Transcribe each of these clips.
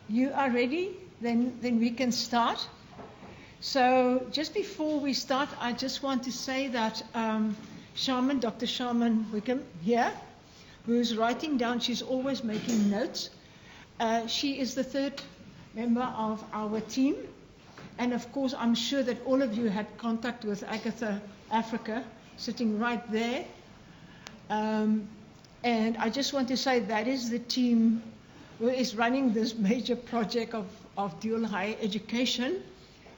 You are ready? Then we can start. So just before we start, I just want to say that Dr. Sharman Wickham here, who's writing down, she's always making notes. She is the third member of our team. And of course, I'm sure that all of you had contact with Agatha Africa, sitting right there. And I just want to say that is the team who is running this major project of dual higher education.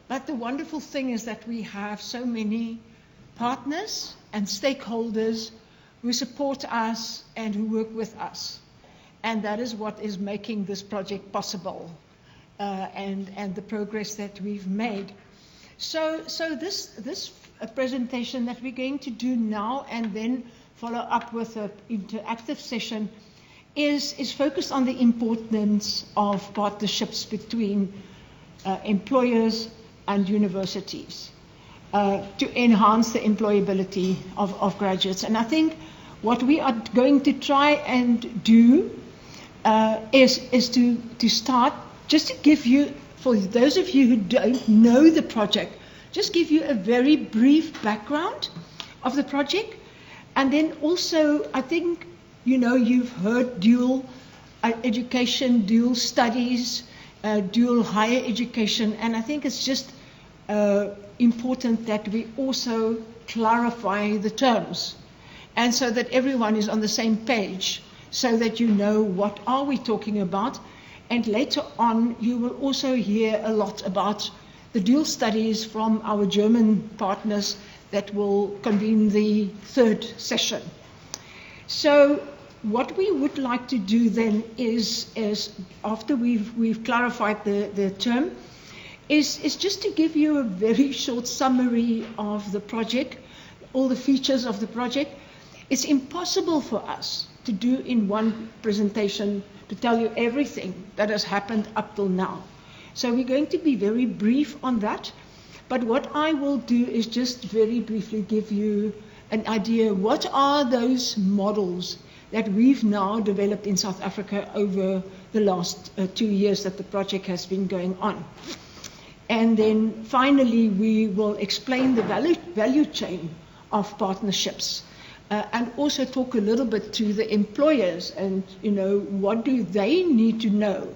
But the wonderful thing is that we have so many partners and stakeholders who support us and who work with us. And that is what is making this project possible and the progress that we've made. So this presentation that we're going to do now and then follow up with an interactive session is focused on the importance of partnerships between employers and universities to enhance the employability of graduates. And I think what we are going to try and do is to start, just to give you, for those of you who don't know the project, just give you a very brief background of the project. And then also, I think, you've heard dual education, dual studies, dual higher education, and I think it's just important that we also clarify the terms, and so that everyone is on the same page, so that you know what are we talking about. And later on, you will also hear a lot about the dual studies from our German partners that will convene the third session. So what we would like to do then is after we've clarified the term, is just to give you a very short summary of the project, all the features of the project. It's impossible for us to do in one presentation to tell you everything that has happened up till now. So we're going to be very brief on that. But what I will do is just very briefly give you an idea, what are those models that we've now developed in South Africa over the last 2 years that the project has been going on. And then finally, we will explain the value chain of partnerships and also talk a little bit to the employers and, what do they need to know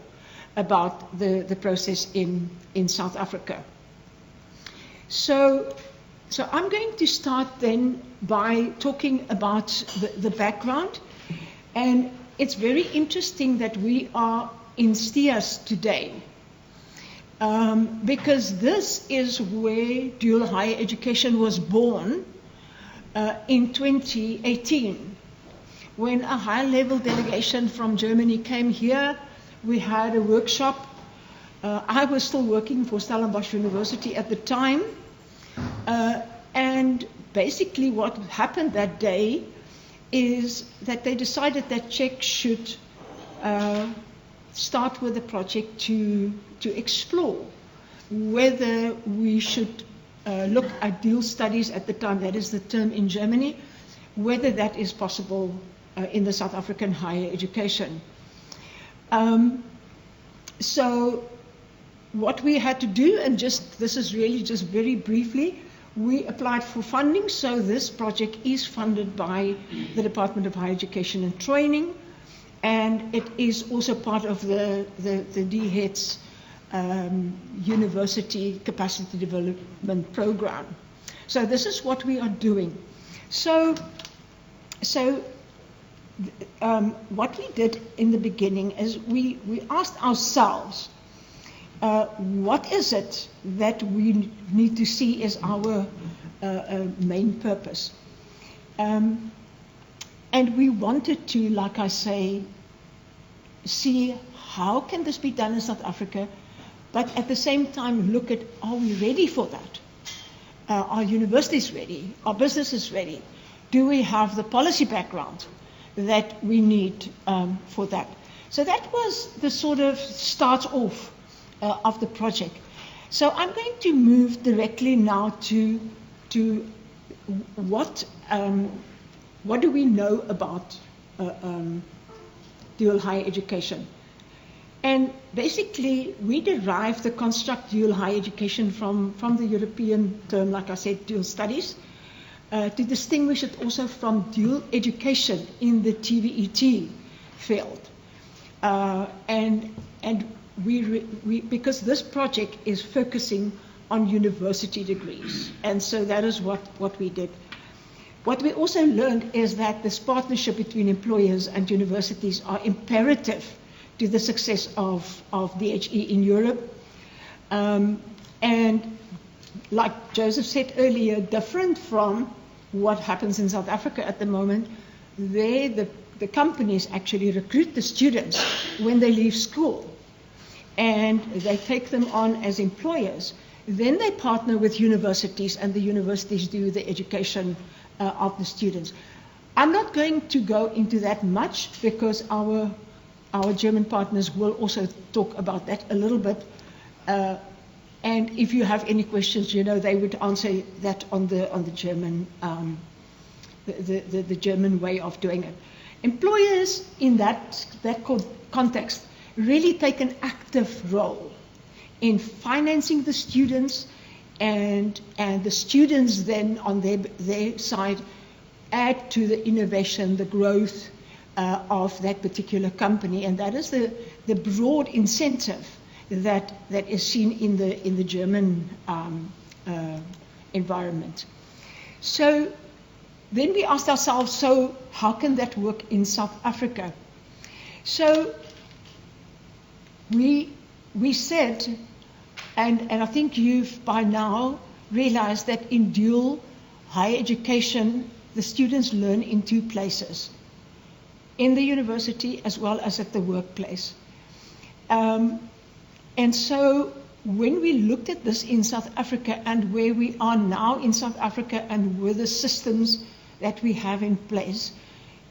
about the process in South Africa. So I'm going to start then by talking about the background. And it's very interesting that we are in Stias today, because this is where dual higher education was born in 2018. When a high-level delegation from Germany came here, we had a workshop. I was still working for Stellenbosch University at the time. And basically what happened that day is that they decided that Czech should start with a project to explore whether we should look at dual studies at the time, that is the term in Germany, whether that is possible in the South African higher education. So what we had to do, and this is really just very briefly, we applied for funding, so this project is funded by the Department of Higher Education and Training, and it is also part of the DHEP's University Capacity Development Program. So this is what we are doing. So what we did in the beginning is we asked ourselves, what is it that we need to see as our main purpose? And we wanted to, like I say, see how can this be done in South Africa, but at the same time look at, are we ready for that? Are universities ready? Are businesses ready? Do we have the policy background that we need for that? So that was the sort of start off of the project. So I'm going to move directly now to what do we know about dual higher education. And basically, we derive the construct dual higher education from the European term, like I said, dual studies, to distinguish it also from dual education in the TVET field. And we because this project is focusing on university degrees, and so that is what we did. What we also learned is that this partnership between employers and universities are imperative to the success of DHE in Europe. And like Joseph said earlier, different from what happens in South Africa at the moment, there the companies actually recruit the students when they leave school, and they take them on as employers. Then they partner with universities, and the universities do the education of the students. I'm not going to go into that much because our German partners will also talk about that a little bit. And if you have any questions, they would answer that on the German the German way of doing it. Employers in that context really take an active role in financing the students, and the students then on their side add to the innovation, the growth of that particular company, and that is the broad incentive that is seen in the German environment. So then we asked ourselves, so how can that work in South Africa? So we said, and I think you've by now realized that in dual higher education, the students learn in two places, in the university as well as at the workplace. And so when we looked at this in South Africa and where we are now in South Africa and with the systems that we have in place,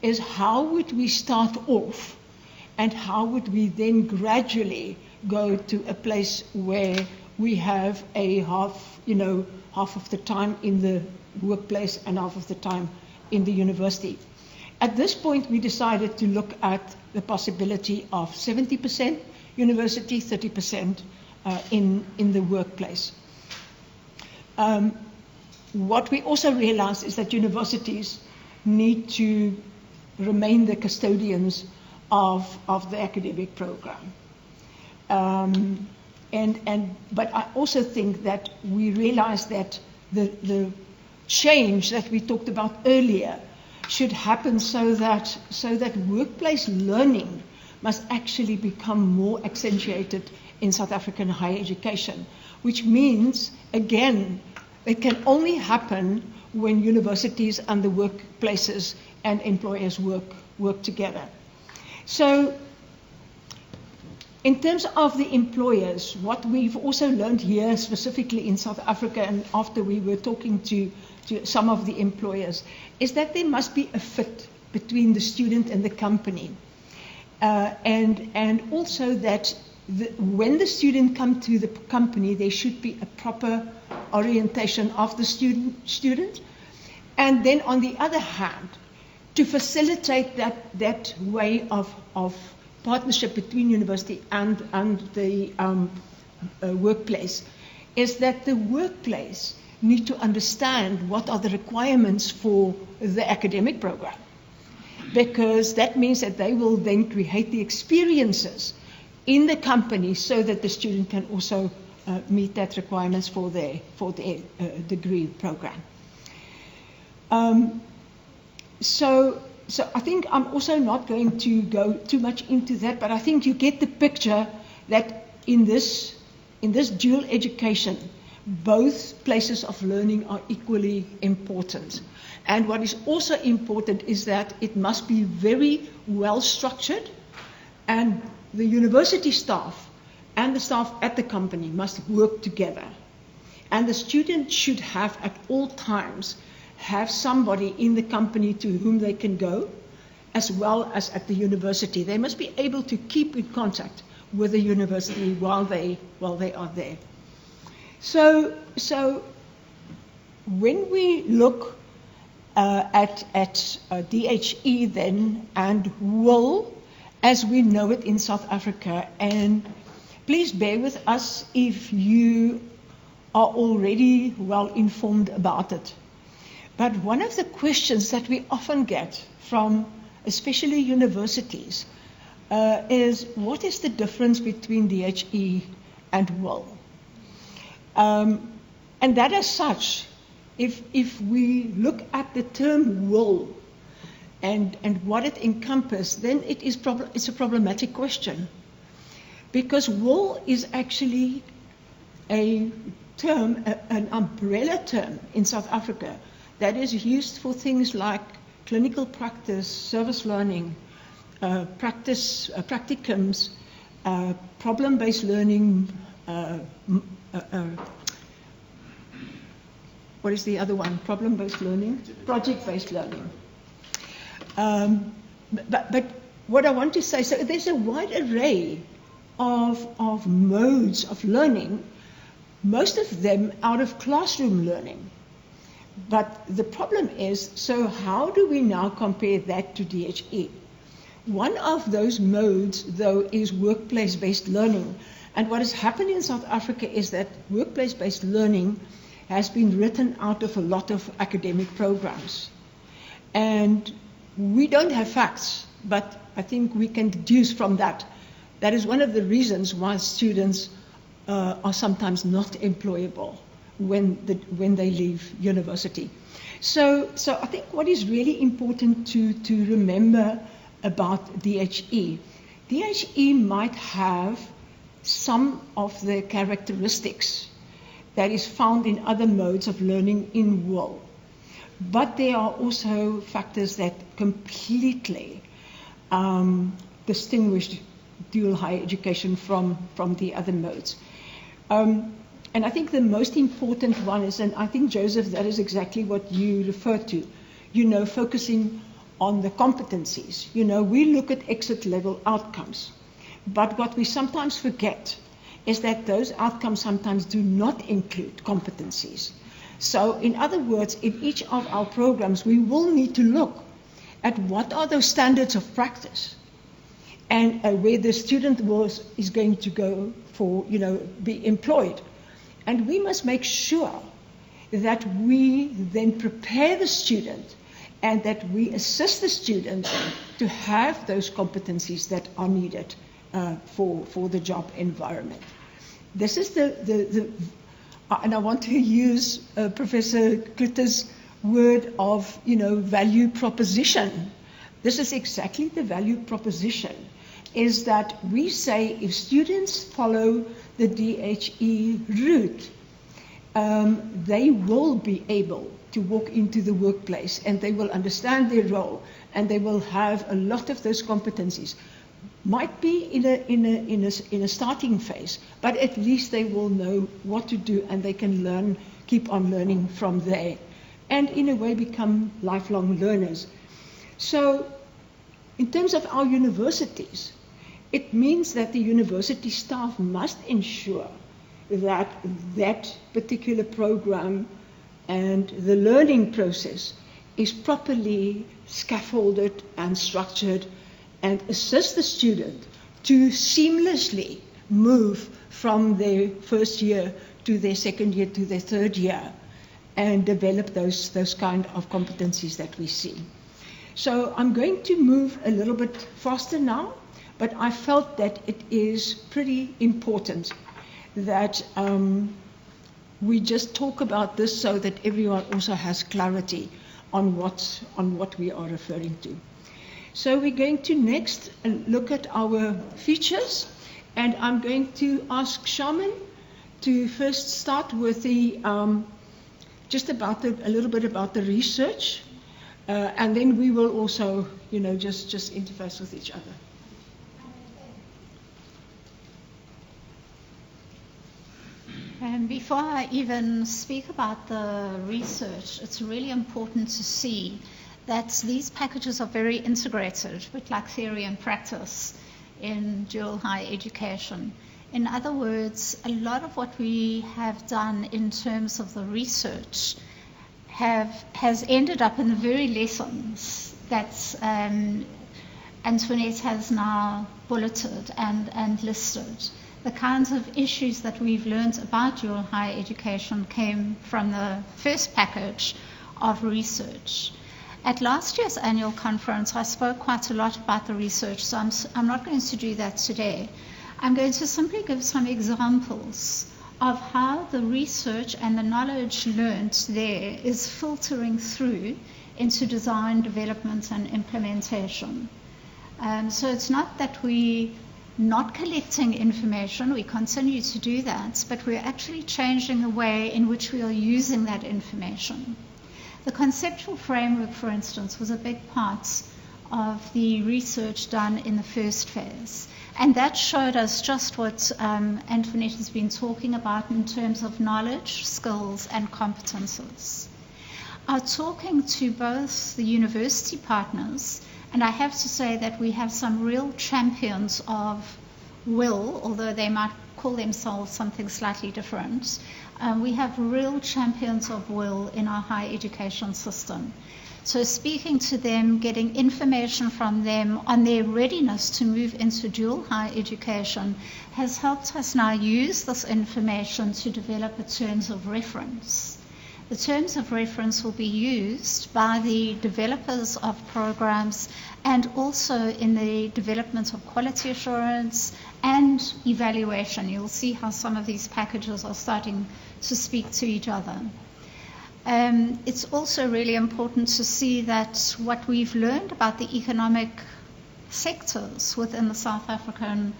is how would we start off and how would we then gradually go to a place where we have a half of the time in the workplace and half of the time in the university. At this point, we decided to look at the possibility of 70% university, 30% in the workplace. What we also realized is that universities need to remain the custodians of the academic program. But I also think that we realize that the change that we talked about earlier should happen so that workplace learning must actually become more accentuated in South African higher education, which means, again, it can only happen when universities and the workplaces and employers work together. So in terms of the employers, what we've also learned here, specifically in South Africa, and after we were talking to some of the employers, is that there must be a fit between the student and the company. And also that when the student comes to the company, there should be a proper orientation of the student. And then on the other hand, to facilitate that way of partnership between university and the workplace, is that the workplace need to understand what are the requirements for the academic program, because that means that they will then create the experiences in the company so that the student can also meet that requirements for their degree program. So I think I'm also not going to go too much into that, but I think you get the picture that in this dual education, both places of learning are equally important. And what is also important is that it must be very well structured, and the university staff and the staff at the company must work together. And the student should have at all times have somebody in the company to whom they can go, as well as at the university. They must be able to keep in contact with the university while they are there. So when we look at DHE then and will as we know it in South Africa. And please bear with us if you are already well informed about it. But one of the questions that we often get from especially universities is, what is the difference between DHE and WIL? And that as such, if we look at the term WIL and what it encompasses, then it's a problematic question. Because WIL is actually a term, an umbrella term in South Africa that is used for things like clinical practice, service learning, practicums, problem-based learning, what is the other one? Problem-based learning? Project-based learning. But what I want to say, so there's a wide array of modes of learning, most of them out of classroom learning. But the problem is, so how do we now compare that to DHE? One of those modes, though, is workplace-based learning. And what has happened in South Africa is that workplace-based learning has been written out of a lot of academic programs. And we don't have facts, but I think we can deduce from that. That is one of the reasons why students are sometimes not employable when they leave university. So I think what is really important to remember about DHE might have some of the characteristics that is found in other modes of learning in WIL. But there are also factors that completely distinguish dual higher education from the other modes. And I think the most important one is, and I think, Joseph, that is exactly what you referred to, focusing on the competencies. We look at exit level outcomes, but what we sometimes forget is that those outcomes sometimes do not include competencies. So in other words, in each of our programs, we will need to look at what are those standards of practice and where the student is going to go for, be employed. And we must make sure that we then prepare the student and that we assist the student to have those competencies that are needed for the job environment. This is and I want to use Professor Klutter's word of, value proposition. This is exactly the value proposition, is that we say if students follow the DHE route, they will be able to walk into the workplace and they will understand their role and they will have a lot of those competencies. Might be in a starting phase, but at least they will know what to do and they can keep on learning from there, and in a way become lifelong learners. So, in terms of our universities, it means that the university staff must ensure that that particular program and the learning process is properly scaffolded and structured and assist the student to seamlessly move from their first year to their second year to their third year and develop those kind of competencies that we see. So I'm going to move a little bit faster now, but I felt that it is pretty important that we just talk about this so that everyone also has clarity on what we are referring to. So we're going to next look at our features, and I'm going to ask Shaman to first start with the just about a little bit about the research, and then we will also, just interface with each other. Before I even speak about the research, it's really important to see that these packages are very integrated, with like theory and practice in dual higher education. In other words, a lot of what we have done in terms of the research has ended up in the very lessons that Antoinette has now bulleted and listed. The kinds of issues that we've learned about dual higher education came from the first package of research. At last year's annual conference, I spoke quite a lot about the research, so I'm not going to do that today. I'm going to simply give some examples of how the research and the knowledge learnt there is filtering through into design, development, and implementation. So it's not that we're not collecting information, we continue to do that, but we're actually changing the way in which we are using that information. The conceptual framework, for instance, was a big part of the research done in the first phase. And that showed us just what Antoinette has been talking about in terms of knowledge, skills, and competences. Talking to both the university partners, and I have to say that we have some real champions of WIL, although they might call themselves something slightly different. We have real champions of WIL in our higher education system. So speaking to them, getting information from them on their readiness to move into dual higher education has helped us now use this information to develop a terms of reference. The terms of reference will be used by the developers of programs and also in the development of quality assurance and evaluation. You'll see how some of these packages are starting to speak to each other. It's also really important to see that what we've learned about the economic sectors within the South African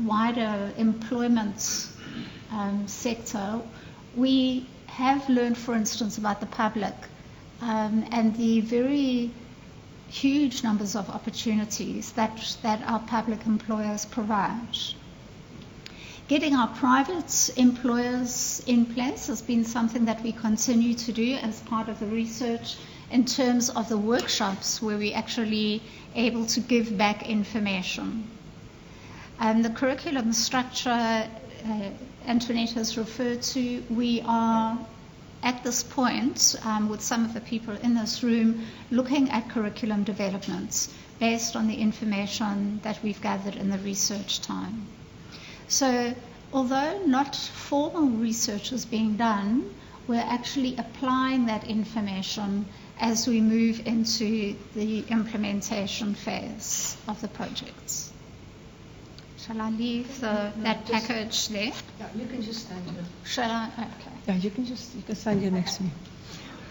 wider employment sector, we have learned, for instance, about the public and the very huge numbers of opportunities that our public employers provide. Getting our private employers in place has been something that we continue to do as part of the research in terms of the workshops where we're actually able to give back information. The curriculum structure Antoinette has referred to, we are at this point with some of the people in this room looking at curriculum developments based on the information that we've gathered in the research time. So although not formal research is being done, we're actually applying that information as we move into the implementation phase of the projects. Shall I leave that package there? Yeah, you can just stand here. Shall I? Okay. Yeah, you can stand here next to me.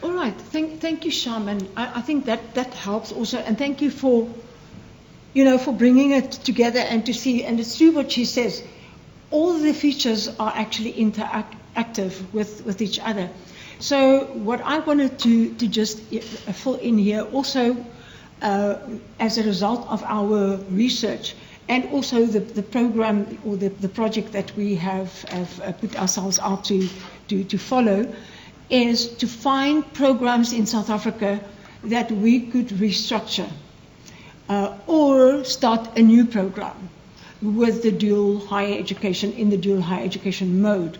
All right, thank you, Shaman. I think that helps also, and thank you for bringing it together and to see, and it's true what she says. All the features are actually interactive with each other. So what I wanted to just fill in here also as a result of our research and also the program or the project that we have put ourselves out to follow is to find programs in South Africa that we could restructure or start a new program with the dual higher education, in the dual higher education mode.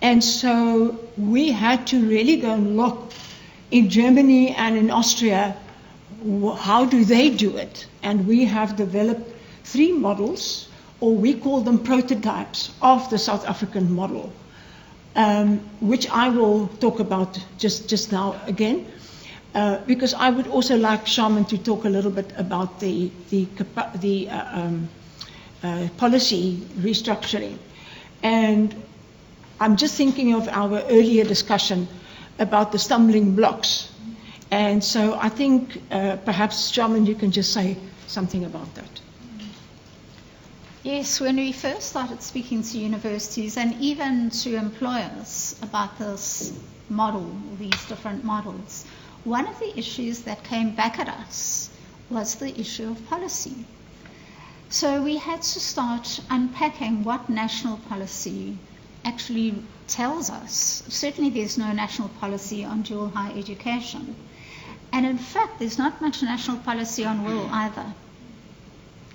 And so we had to really go and look in Germany and in Austria, how do they do it? And we have developed 3 models, or we call them prototypes of the South African model, which I will talk about just now again, because I would also like Shaman to talk a little bit about the policy restructuring. And I'm just thinking of our earlier discussion about the stumbling blocks. And so I think perhaps, Shaman, you can just say something about that. Yes, when we first started speaking to universities and even to employers about this model, these different models, one of the issues that came back at us was the issue of policy. So we had to start unpacking what national policy actually tells us. Certainly there's no national policy on dual higher education. And in fact, there's not much national policy on WIL either.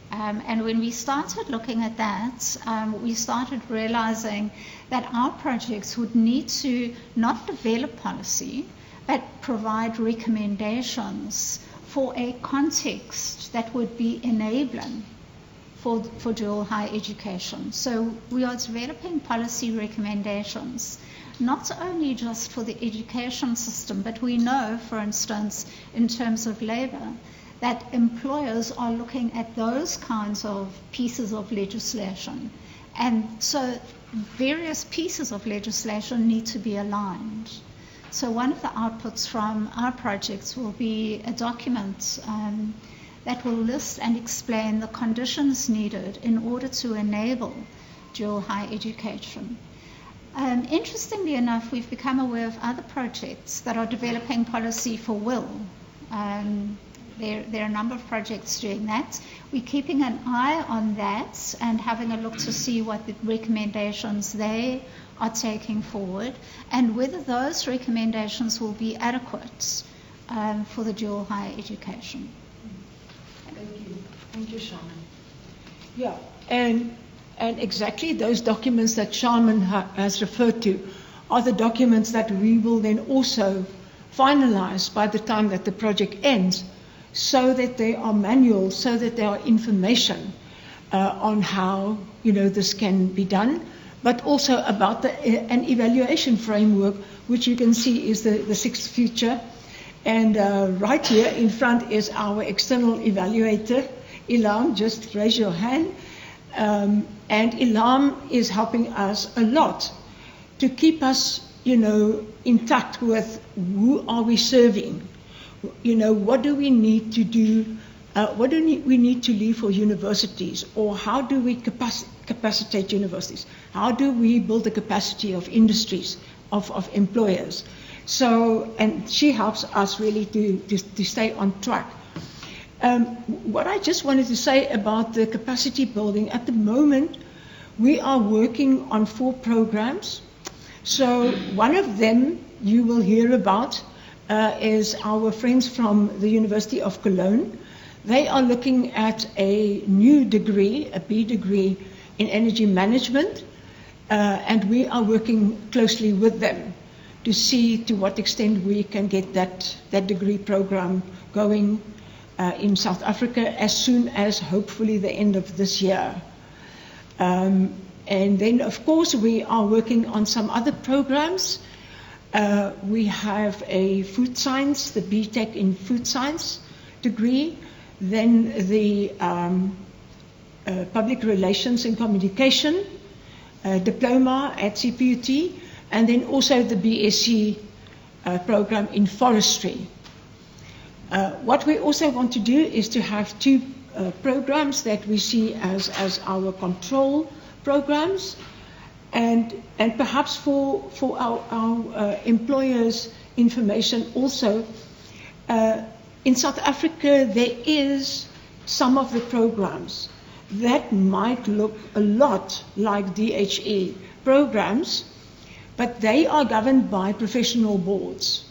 And when we started looking at that, we started realizing that our projects would need to not develop policy, but provide recommendations for a context that would be enabling for dual higher education. So we are developing policy recommendations, not only just for the education system, but we know, for instance, in terms of labor, that employers are looking at those kinds of pieces of legislation. And so various pieces of legislation need to be aligned. So one of the outputs from our projects will be a document that will list and explain the conditions needed in order to enable dual higher education. Interestingly enough, we've become aware of other projects that are developing policy for will. There are a number of projects doing that. We're keeping an eye on that and having a look to see what the recommendations they are taking forward and whether those recommendations will be adequate for the dual higher education. Thank you, Sharman. Yeah, and exactly those documents that Sharman has referred to are the documents that we will then also finalize by the time that the project ends, so that they are manuals, so that there are information on how this can be done, but also about an evaluation framework, which you can see is the sixth feature. And right here in front is our external evaluator, Ilham. Just raise your hand. And Ilham is helping us a lot to keep us, intact with who are we serving. What do we need to do? What do we need to leave for universities? Or how do we capacitate universities? How do we build the capacity of industries, of employers? So, and she helps us really to stay on track. What I just wanted to say about the capacity building, at the moment, we are working on 4 programs. So one of them you will hear about is our friends from the University of Cologne. They are looking at a new degree, a B degree in energy management, and we are working closely with them to see to what extent we can get that degree program going in South Africa as soon as hopefully the end of this year. And then, of course, we are working on some other programs. We have a food science, the BTech in food science degree, then the public relations and communication diploma at CPUT, and then also the BSc program in forestry. What we also want to do is to have 2 programs that we see as our control programs, and perhaps for our employers' information also. In South Africa, there is some of the programs that might look a lot like DHE programs, but they are governed by professional boards.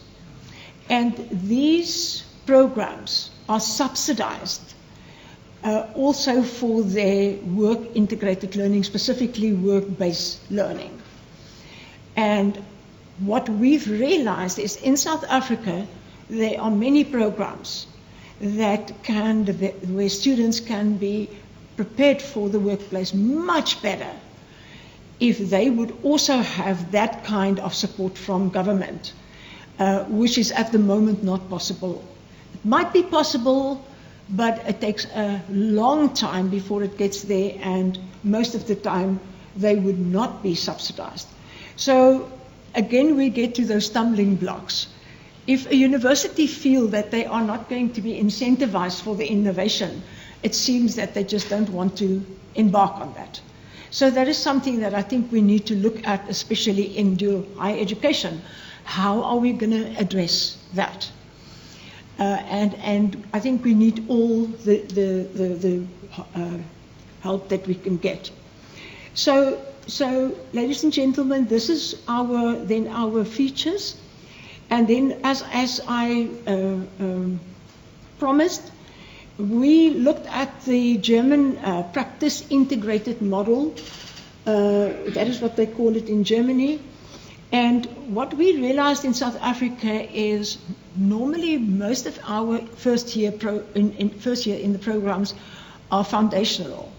And these programs are subsidized also for their work integrated learning, specifically work-based learning. And what we've realized is in South Africa, there are many programs that where students can be prepared for the workplace much better if they would also have that kind of support from government, which is at the moment not possible. It might be possible, but it takes a long time before it gets there, and most of the time they would not be subsidized. So again, we get to those stumbling blocks. If a university feels that they are not going to be incentivized for the innovation, it seems that they just don't want to embark on that. So that is something that I think we need to look at, especially in dual higher education. How are we going to address that? And I think we need all the help that we can get. So, ladies and gentlemen, this is our features. And then, as I promised, we looked at the German practice integrated model. That is what they call it in Germany. And what we realized in South Africa is normally most of our first year in the programs are foundational.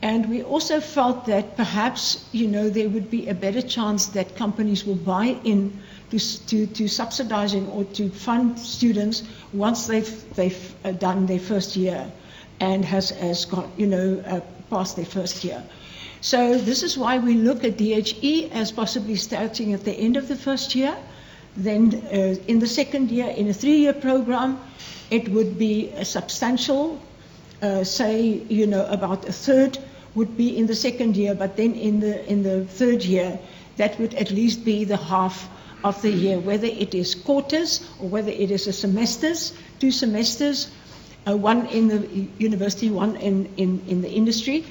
And we also felt that perhaps, there would be a better chance that companies will buy in to subsidizing or to fund students once they've done their first year and has got, passed their first year. So this is why we look at DHE as possibly starting at the end of the first year. Then in the second year, in a 3-year program, it would be a substantial, say, about a third would be in the second year, but then in the third year, that would at least be the half of the year, whether it is quarters or whether it is a semesters, 2 semesters, one in the university, one in the industry.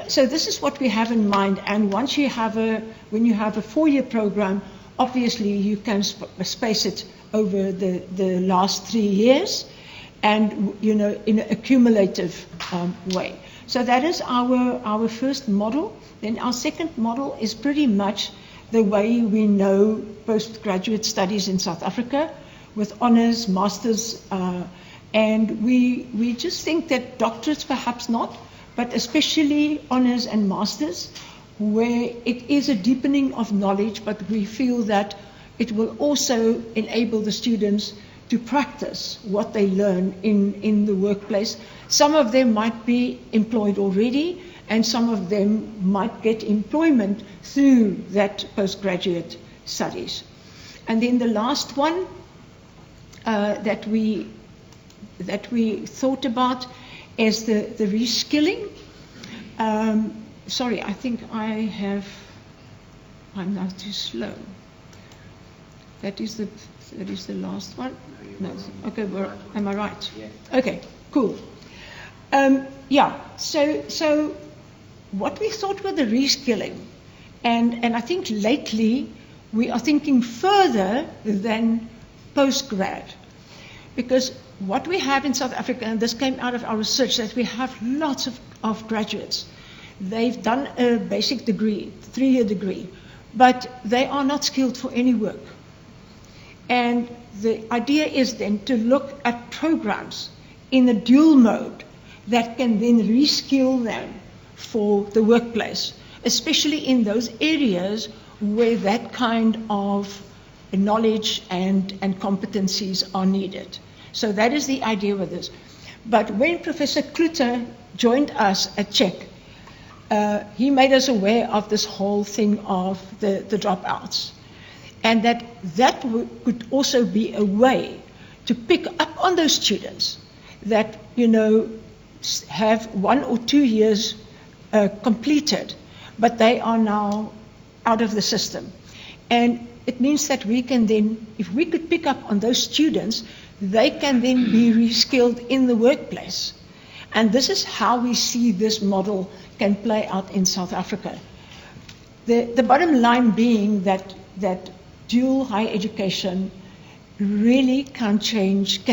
So this is what we have in mind. And once you have when you have a 4-year program, obviously you can space it over the last 3 years, and in an accumulative way. So that is our first model. Then our second model is pretty much the way we know postgraduate studies in South Africa, with honors, masters, and we just think that doctorates perhaps not, but especially honors and masters, where it is a deepening of knowledge, but we feel that it will also enable the students to practice what they learn in the workplace. Some of them might be employed already, and some of them might get employment through that postgraduate studies. And then the last one that we thought about is the reskilling. Sorry, I think I'm now too slow. That is the last one. No, okay, am I right? Yeah. Okay, cool. So what we thought were the reskilling, and I think lately we are thinking further than postgrad, because what we have in South Africa, and this came out of our research, that we have lots of graduates. They've done a basic degree, 3-year degree, but they are not skilled for any work. And the idea is then to look at programs in a dual mode that can then reskill them for the workplace, especially in those areas where that kind of knowledge and competencies are needed. So that is the idea with this. But when Professor Kluter joined us at CHEC, he made us aware of this whole thing of the dropouts, and that could also be a way to pick up on those students that, have 1 or 2 years completed, but they are now out of the system. And it means that we can then, if we could pick up on those students, they can then be reskilled in the workplace. And this is how we see this model can play out in South Africa. The bottom line being that dual higher education really can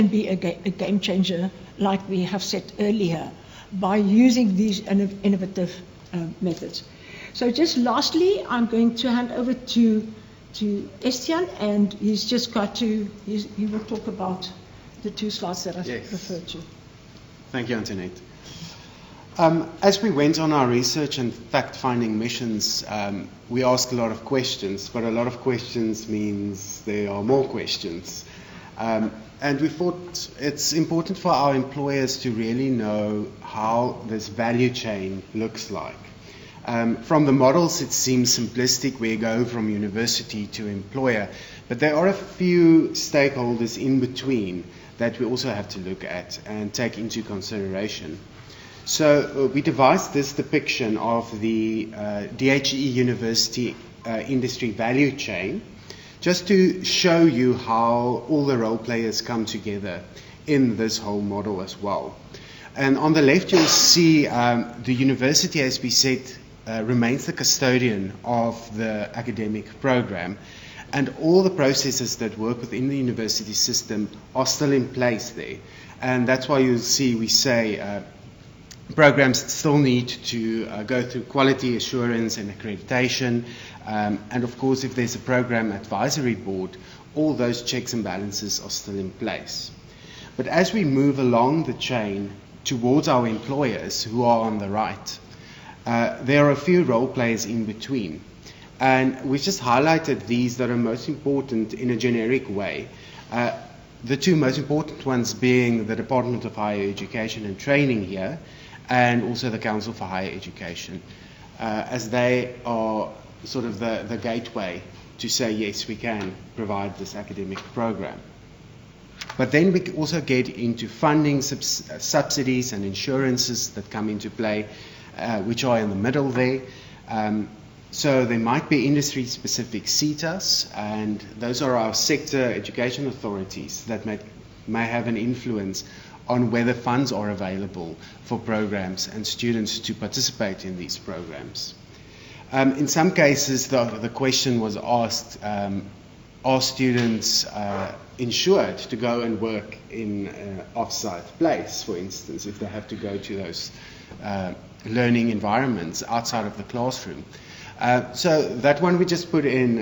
be a game changer, like we have said earlier, by using these innovative methods. So just lastly, I'm going to hand over to Estienne, and he's just got he will talk about the 2 slides that I referred to. Thank you, Antoinette. As we went on our research and fact-finding missions, we asked a lot of questions, but a lot of questions means there are more questions. And we thought it's important for our employers to really know how this value chain looks like. From the models, it seems simplistic, where you go from university to employer, but there are a few stakeholders in between that we also have to look at and take into consideration. So we devised this depiction of the DHE University industry value chain, just to show you how all the role players come together in this whole model as well. And on the left, you'll see the university, as we said, remains the custodian of the academic program, and all the processes that work within the university system are still in place there. And that's why you'll see we say programs still need to go through quality assurance and accreditation. And of course, if there's a program advisory board, all those checks and balances are still in place. But as we move along the chain towards our employers who are on the right, there are a few role players in between. And we've just highlighted these that are most important in a generic way. The two most important ones being the Department of Higher Education and Training here, and also the Council for Higher Education, as they are sort of the gateway to say, yes, we can provide this academic program. But then we also get into funding, subsidies and insurances that come into play, which are in the middle there. So there might be industry-specific CETAs, and those are our sector education authorities that may have an influence on whether funds are available for programs and students to participate in these programs. In some cases, the question was asked, are students insured to go and work in an off-site place, for instance, if they have to go to those learning environments outside of the classroom? So that one we just put in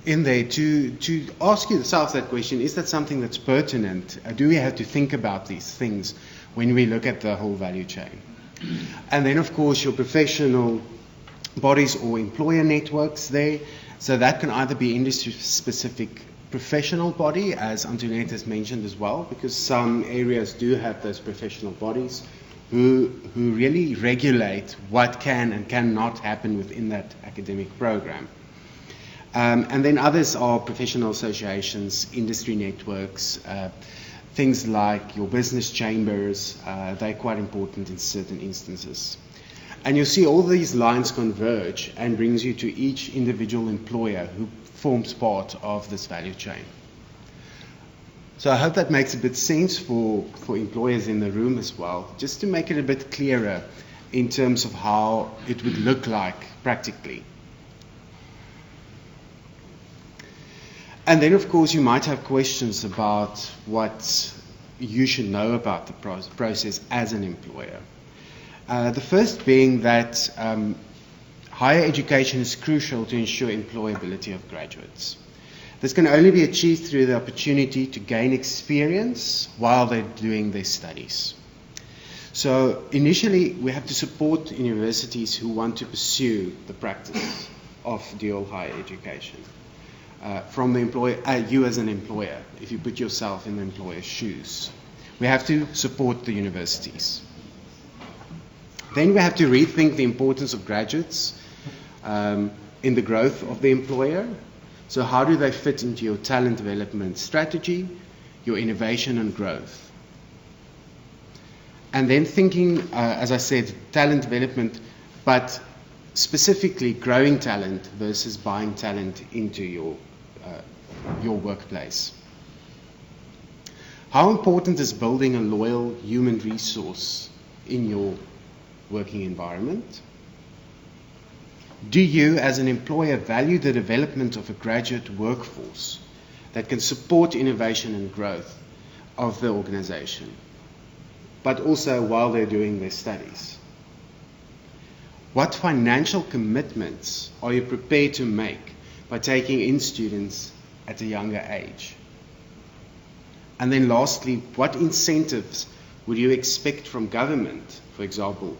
there to ask yourself that question: is that something that's pertinent? Do we have to think about these things when we look at the whole value chain? And then, of course, your professional bodies or employer networks there. So that can either be industry-specific professional body, as Antoinette has mentioned as well, because some areas do have those professional bodies who really regulate what can and cannot happen within that academic program. And then others are professional associations, industry networks, things like your business chambers. They're quite important in certain instances. And you'll see all these lines converge and brings you to each individual employer who forms part of this value chain. So I hope that makes a bit sense for employers in the room as well, just to make it a bit clearer in terms of how it would look like practically. And then, of course, you might have questions about what you should know about the process as an employer. The first being that higher education is crucial to ensure employability of graduates. This can only be achieved through the opportunity to gain experience while they're doing their studies. So initially, we have to support universities who want to pursue the practice of dual higher education. From the employer, you as an employer, if you put yourself in the employer's shoes. We have to support the universities. Then we have to rethink the importance of graduates in the growth of the employer. So how do they fit into your talent development strategy, your innovation and growth? And then thinking, as I said, talent development, but specifically growing talent versus buying talent into your workplace. How important is building a loyal human resource in your working environment? Do you, as an employer, value the development of a graduate workforce that can support innovation and growth of the organization, but also while they're doing their studies? What financial commitments are you prepared to make by taking in students at a younger age? And then lastly, what incentives would you expect from government, for example,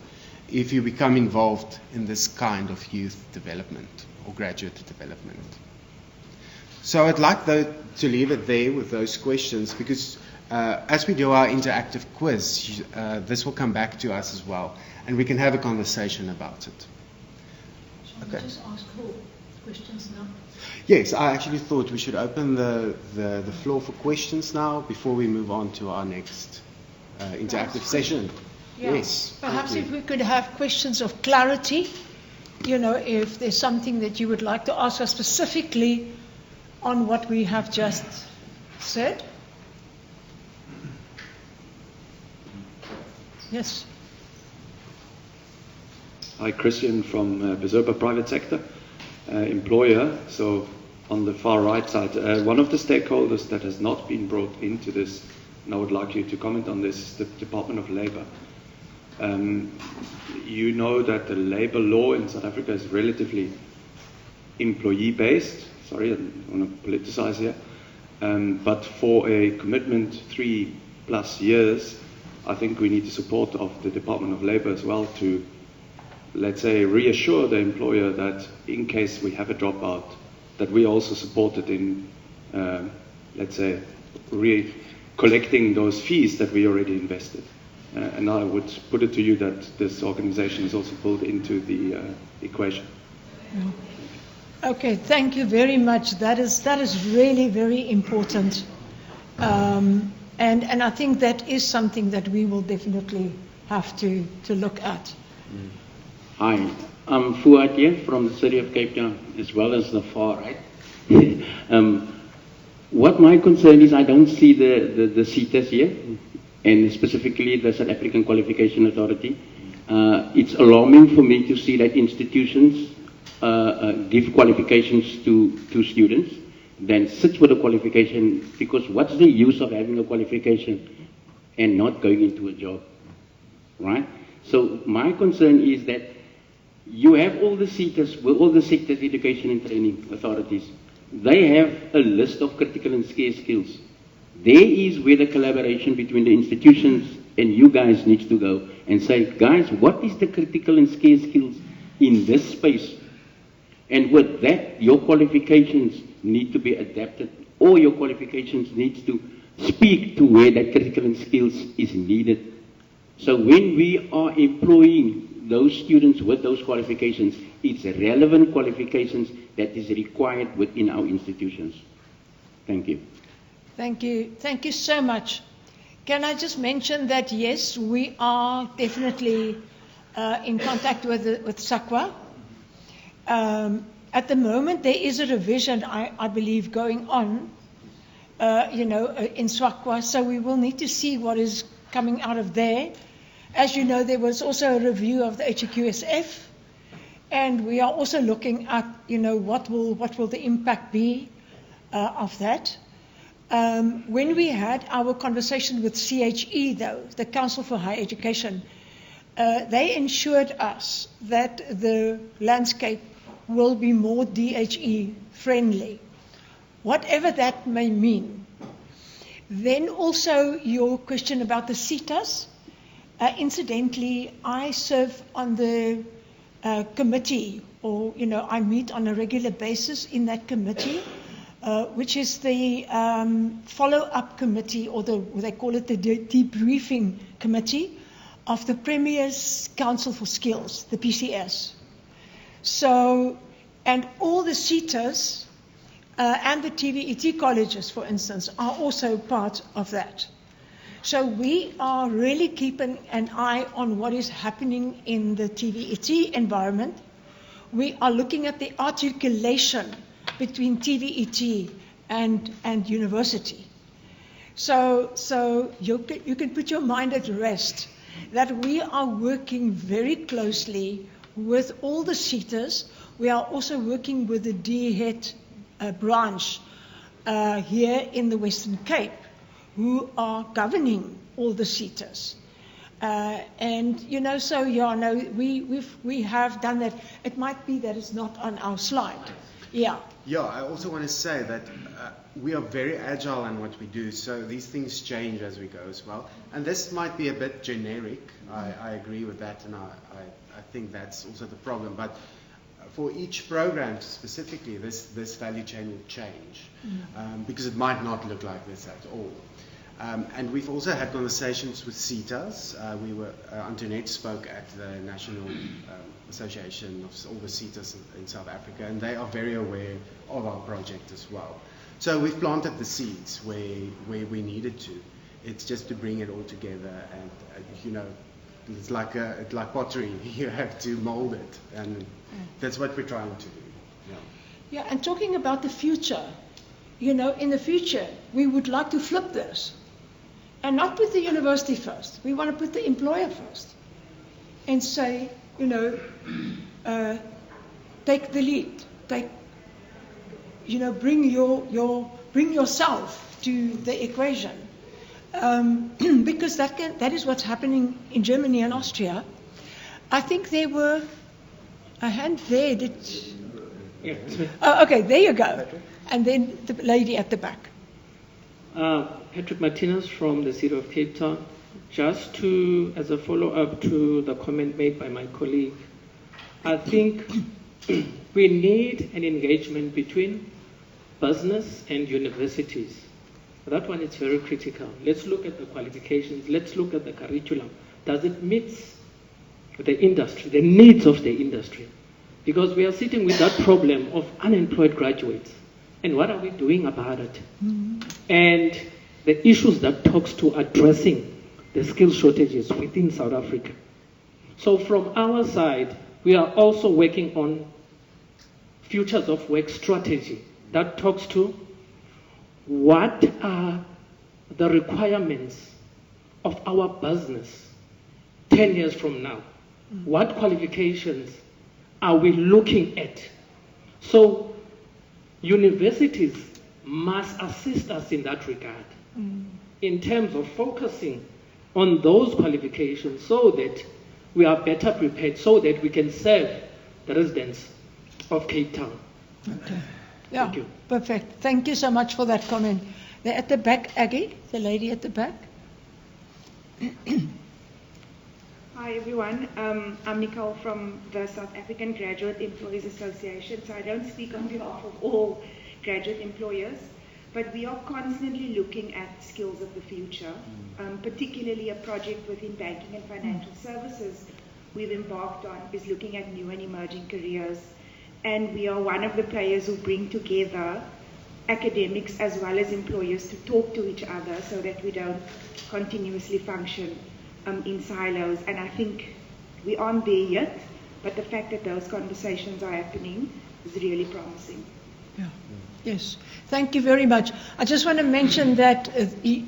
if you become involved in this kind of youth development or graduate development? So I'd like though to leave it there with those questions, because as we do our interactive quiz, this will come back to us as well, and we can have a conversation about it. Shall we just ask for questions now? Yes, I actually thought we should open the floor for questions now before we move on to our next interactive session. Yeah. Yes. Perhaps if we could have questions of clarity, if there's something that you would like to ask us specifically on what we have just said. Yes. Hi, Christian from Beserpa Private Sector, employer. So on the far right side, one of the stakeholders that has not been brought into this and I would like you to comment on this, the Department of Labour. You know that the labour law in South Africa is relatively employee-based. Sorry, I don't want to politicize here. But for a commitment 3+ years, I think we need the support of the Department of Labour as well to, let's say, reassure the employer that in case we have a dropout, that we also supported in, let's say, collecting those fees that we already invested. And I would put it to you that this organization is also pulled into the equation. Okay, thank you very much. That is really very important. And I think that is something that we will definitely have to look at. Hi, I'm Fuad here from the city of Cape Town, as well as the far right. What my concern is, I don't see the CETAs here, and specifically the South African Qualification Authority. It's alarming for me to see that institutions give qualifications to students, then sit with a qualification, because what's the use of having a qualification and not going into a job, right? So my concern is that you have all the CETAs, all the sectors, education and training authorities. They have a list of critical and scarce skills. There is where the collaboration between the institutions and you guys needs to go and say, guys, what is the critical and scarce skills in this space? And with that, your qualifications need to be adapted, or your qualifications needs to speak to where that critical and skills is needed. So when we are employing those students with those qualifications, it's relevant qualifications that is required within our institutions. Thank you. Thank you. Thank you so much. Can I just mention that, yes, we are definitely in contact with SAQA. At the moment, there is a revision, I believe, going on, in SAQA, so we will need to see what is coming out of there. As you know, there was also a review of the HEQSF, and we are also looking at, what will the impact be of that. When we had our conversation with CHE, though, the Council for Higher Education, they ensured us that the landscape will be more DHE friendly, whatever that may mean. Then also your question about the CETAs. Incidentally, I serve on the committee, or I meet on a regular basis in that committee, which is the follow-up committee, or they call it the debriefing committee of the Premier's Council for Skills, the PCS. So, and all the CETAs and the TVET colleges, for instance, are also part of that. So we are really keeping an eye on what is happening in the TVET environment. We are looking at the articulation between TVET and university. So you can put your mind at rest that we are working very closely with all the CETAs. We are also working with the DHET branch here in the Western Cape, who are governing all the CETAs. We have done that. It might be that it's not on our slide. Yeah. Yeah, I also want to say that we are very agile in what we do, so these things change as we go as well. And this might be a bit generic. I agree with that, and I think that's also the problem. But for each program specifically, this value chain will change because it might not look like this at all. And we've also had conversations with CETAs. Antoinette spoke at the National Association of all the CETAs in South Africa, and they are very aware of our project as well. So we've planted the seeds where we needed to. It's just to bring it all together, and it's like pottery. You have to mold it, and that's what we're trying to do. Yeah, and talking about the future, in the future we would like to flip this, and not put the university first. We want to put the employer first, and say, take the lead. Bring yourself to the equation. because that is what's happening in Germany and Austria. I think there were a hand there. Yeah, it's me. Oh, okay, there you go. And then the lady at the back. Patrick Martinez from the City of Cape Town. Just as a follow-up to the comment made by my colleague, I think we need an engagement between business and universities. That one is very critical. Let's look at the qualifications. Let's look at the curriculum. Does it meet the industry, the needs of the industry? Because we are sitting with that problem of unemployed graduates. And what are we doing about it? Mm-hmm. And the issues that talks to addressing the skill shortages within South Africa. So from our side, we are also working on futures of work strategy that talks to what are the requirements of our business 10 years from now. Mm-hmm. What qualifications are we looking at? So universities must assist us in that regard, in terms of focusing on those qualifications so that we are better prepared, so that we can serve the residents of Cape Town. Okay. Yeah, Thank you. Perfect. Thank you so much for that comment. They're at the back, Aggie, the lady at the back. Hi everyone, I'm Nicole from the South African Graduate Employees Association. So I don't speak on behalf of all graduate employers, but we are constantly looking at skills of the future, particularly a project within banking and financial services we've embarked on is looking at new and emerging careers. And we are one of the players who bring together academics as well as employers to talk to each other so that we don't continuously function in silos. And I think we aren't there yet, but the fact that those conversations are happening is really promising. Yeah. Yes. Thank you very much. I just want to mention that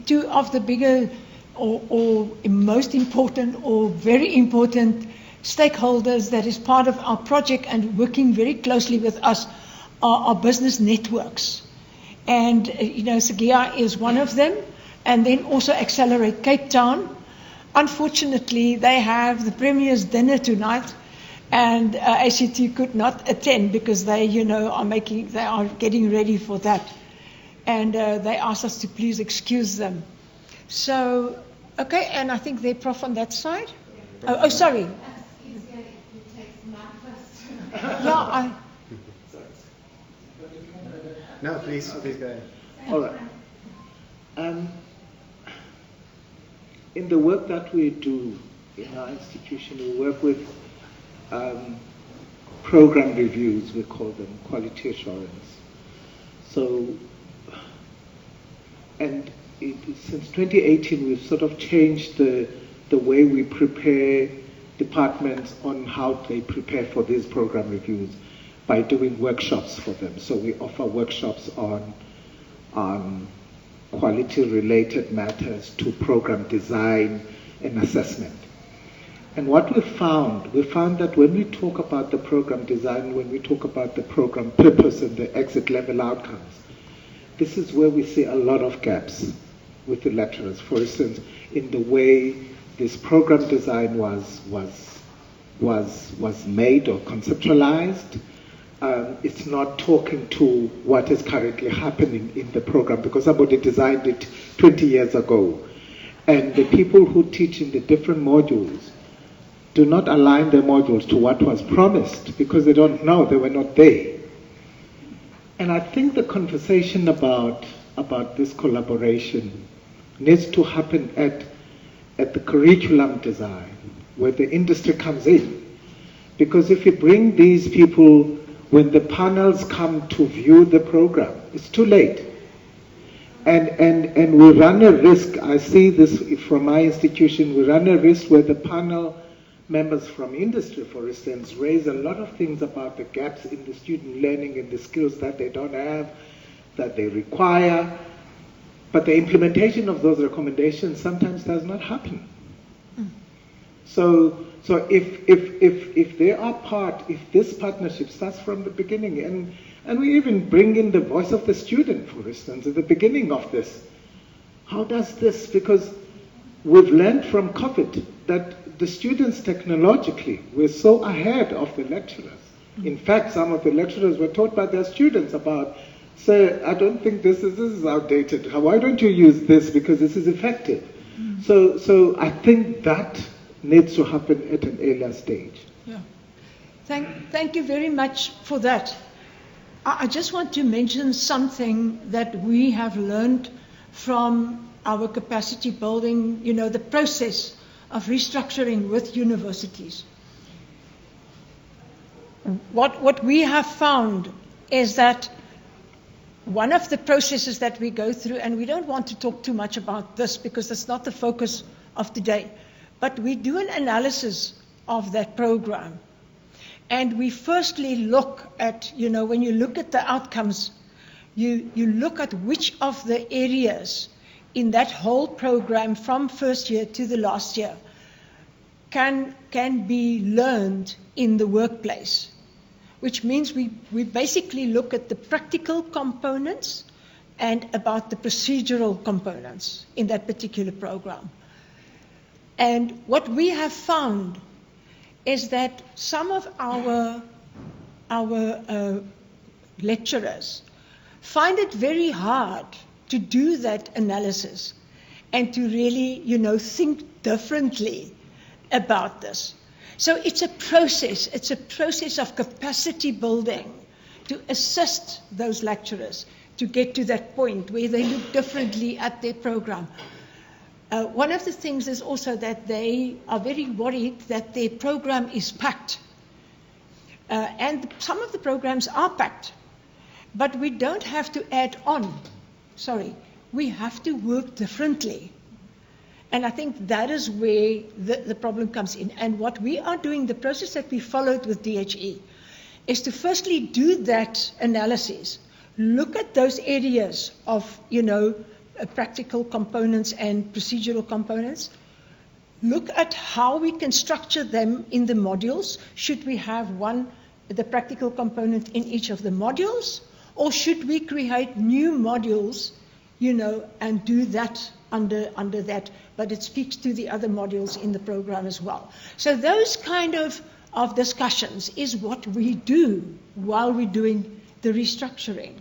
two of the bigger or most important or very important stakeholders that is part of our project and working very closely with us are our business networks. And, Sagia is one of them, and then also Accelerate Cape Town. Unfortunately, they have the Premier's dinner tonight, and ACT could not attend because they, are getting ready for that. And they asked us to please excuse them. So, okay, and I think they're prof on that side. Oh, sorry. Yeah, No, please go ahead. All right. In the work that we do in our institution, we work with program reviews, we call them, quality assurance. So, and since 2018, we've sort of changed the way we prepare departments on how they prepare for these program reviews by doing workshops for them. So we offer workshops on quality-related matters to program design and assessment. And what we found that when we talk about the program design, when we talk about the program purpose and the exit level outcomes, this is where we see a lot of gaps with the lecturers. For instance, in the way this program design was made or conceptualized, it's not talking to what is currently happening in the program because somebody designed it 20 years ago. And the people who teach in the different modules do not align their modules to what was promised because they don't know, they were not there. And I think the conversation about this collaboration needs to happen at the curriculum design, where the industry comes in. Because if you bring these people, when the panels come to view the program, it's too late. And we run a risk, I see this from my institution, we run a risk where the panel members from industry, for instance, raise a lot of things about the gaps in the student learning and the skills that they don't have, that they require. But the implementation of those recommendations sometimes does not happen. So if they are if this partnership starts from the beginning, and we even bring in the voice of the student, for instance, at the beginning of this, how does this, because we've learned from COVID that the students technologically were so ahead of the lecturers. In fact, some of the lecturers were taught by their students about, say, I don't think this is outdated. Why don't you use this because this is effective? So I think that needs to happen at an earlier stage. Yeah. Thank you very much for that. I just want to mention something that we have learned from our capacity building, the process of restructuring with universities. What we have found is that one of the processes that we go through, and we don't want to talk too much about this because that's not the focus of today, but we do an analysis of that program. And we firstly look at, when you look at the outcomes, you look at which of the areas in that whole program from first year to the last year can be learned in the workplace. Which means we basically look at the practical components and about the procedural components in that particular program. And what we have found is that some of our lecturers find it very hard to do that analysis and to really, think differently about this. So it's a process of capacity building to assist those lecturers to get to that point where they look differently at their program. One of the things is also that they are very worried that their program is packed. And some of the programs are packed, but we don't have to add on. We have to work differently. And I think that is where the problem comes in. And what we are doing, the process that we followed with DHE, is to firstly do that analysis, look at those areas of, practical components and procedural components, look at how we can structure them in the modules. Should we have the practical component in each of the modules, or should we create new modules, and do that under that, but it speaks to the other modules in the program as well. So those kind of discussions is what we do while we're doing the restructuring.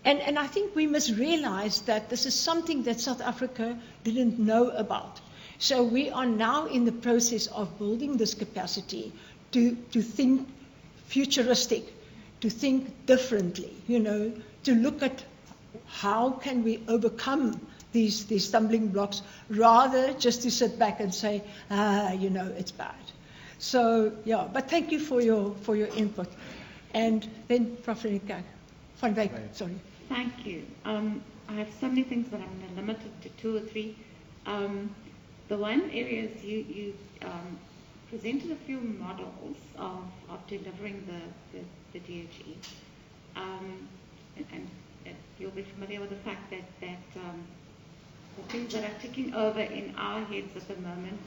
And I think we must realize that this is something that South Africa didn't know about. So we are now in the process of building this capacity to think futuristic, to think differently, to look at how can we overcome these stumbling blocks, rather just to sit back and say, it's bad. So, but thank you for your input. And then Prof. Van Wyk, sorry. Thank you. I have so many things, but I'm limited to 2 or 3. The one area is you presented a few models of delivering the DHE. And you'll be familiar with the fact that the things that are ticking over in our heads at the moment,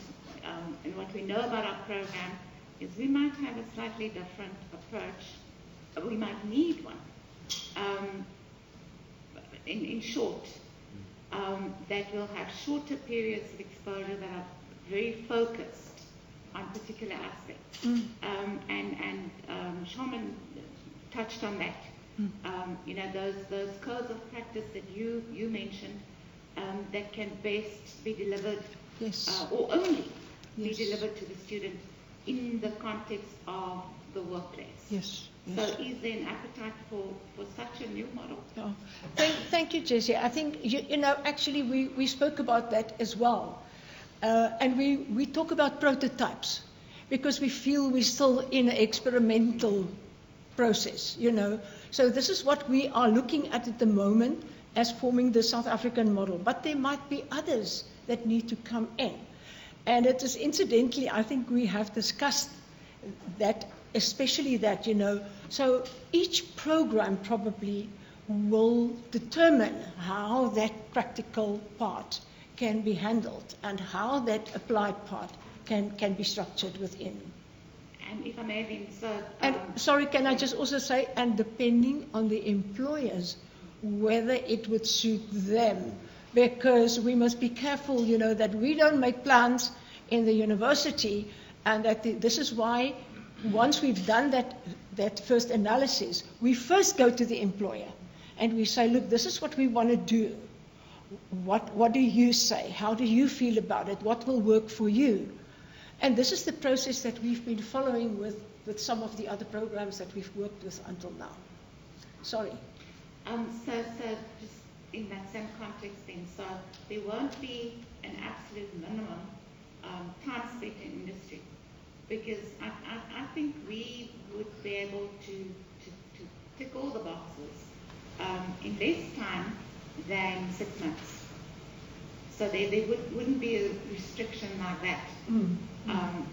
and what we know about our program, is we might have a slightly different approach. We might need one. In short, that will have shorter periods of exposure that are very focused on particular aspects. And Sharman touched on that. Those codes of practice that you mentioned that can best be delivered, or only be delivered to the student in the context of the workplace. Yes. So is there an appetite for such a new model? Oh. Thank you, Jessie. I think, actually we spoke about that as well. And we talk about prototypes because we feel we're still in an experimental process, So this is what we are looking at the moment as forming the South African model. But there might be others that need to come in. And it is incidentally, I think we have discussed that, especially that, so each program probably will determine how that practical part can be handled and how that applied part can be structured within. And if I may then, sorry, can I just also say, and depending on the employers, whether it would suit them because we must be careful, that we don't make plans in the university, and that this is why once we've done that first analysis, we first go to the employer and we say, look, this is what we want to do. What do you say? How do you feel about it? What will work for you? And this is the process that we've been following with some of the other programs that we've worked with until now. Sorry. So just in that same context then, so there won't be an absolute minimum time spent in industry, because I think we would be able to tick all the boxes in less time than 6 months. So there wouldn't be a restriction like that,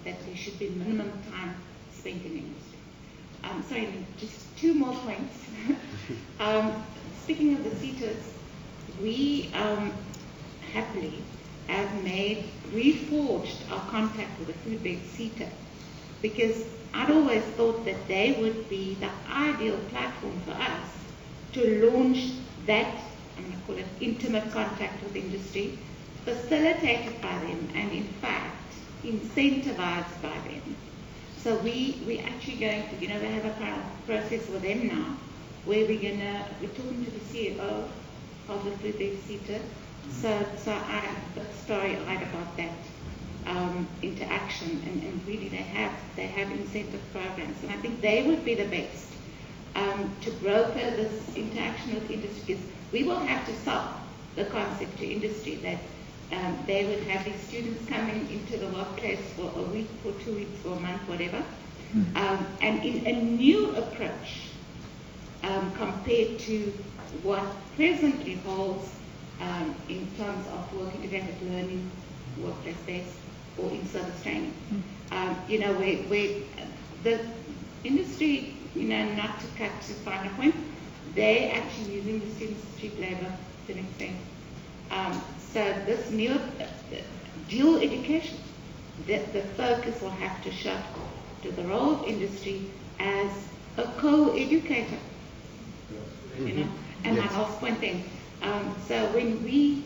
that there should be minimum time spent in industry. Sorry, just 2 more points. Speaking of the seaters, we happily have reforged our contact with the food-based seater, because I'd always thought that they would be the ideal platform for us to launch that, I'm going to call it intimate contact with industry, facilitated by them and in fact incentivized by them. So we actually going to, we have a process with them now where we're talking to the CEO of the food-based seater. So I'm story-eyed about that interaction, and really they have incentive programs, and I think they would be the best to broker this interaction with industry, because we will have to sell the concept to industry that they would have these students coming into the workplace for a week, for 2 weeks, for a month, whatever, and in a new approach compared to what presently holds in terms of work integrated learning, workplace-based, or in service training. Where the industry, not to cut too fine a point, they're actually using the students as cheap labor to an extent. So this new dual education, the focus will have to shift to the role of industry as a co-educator. And my last point then. So when we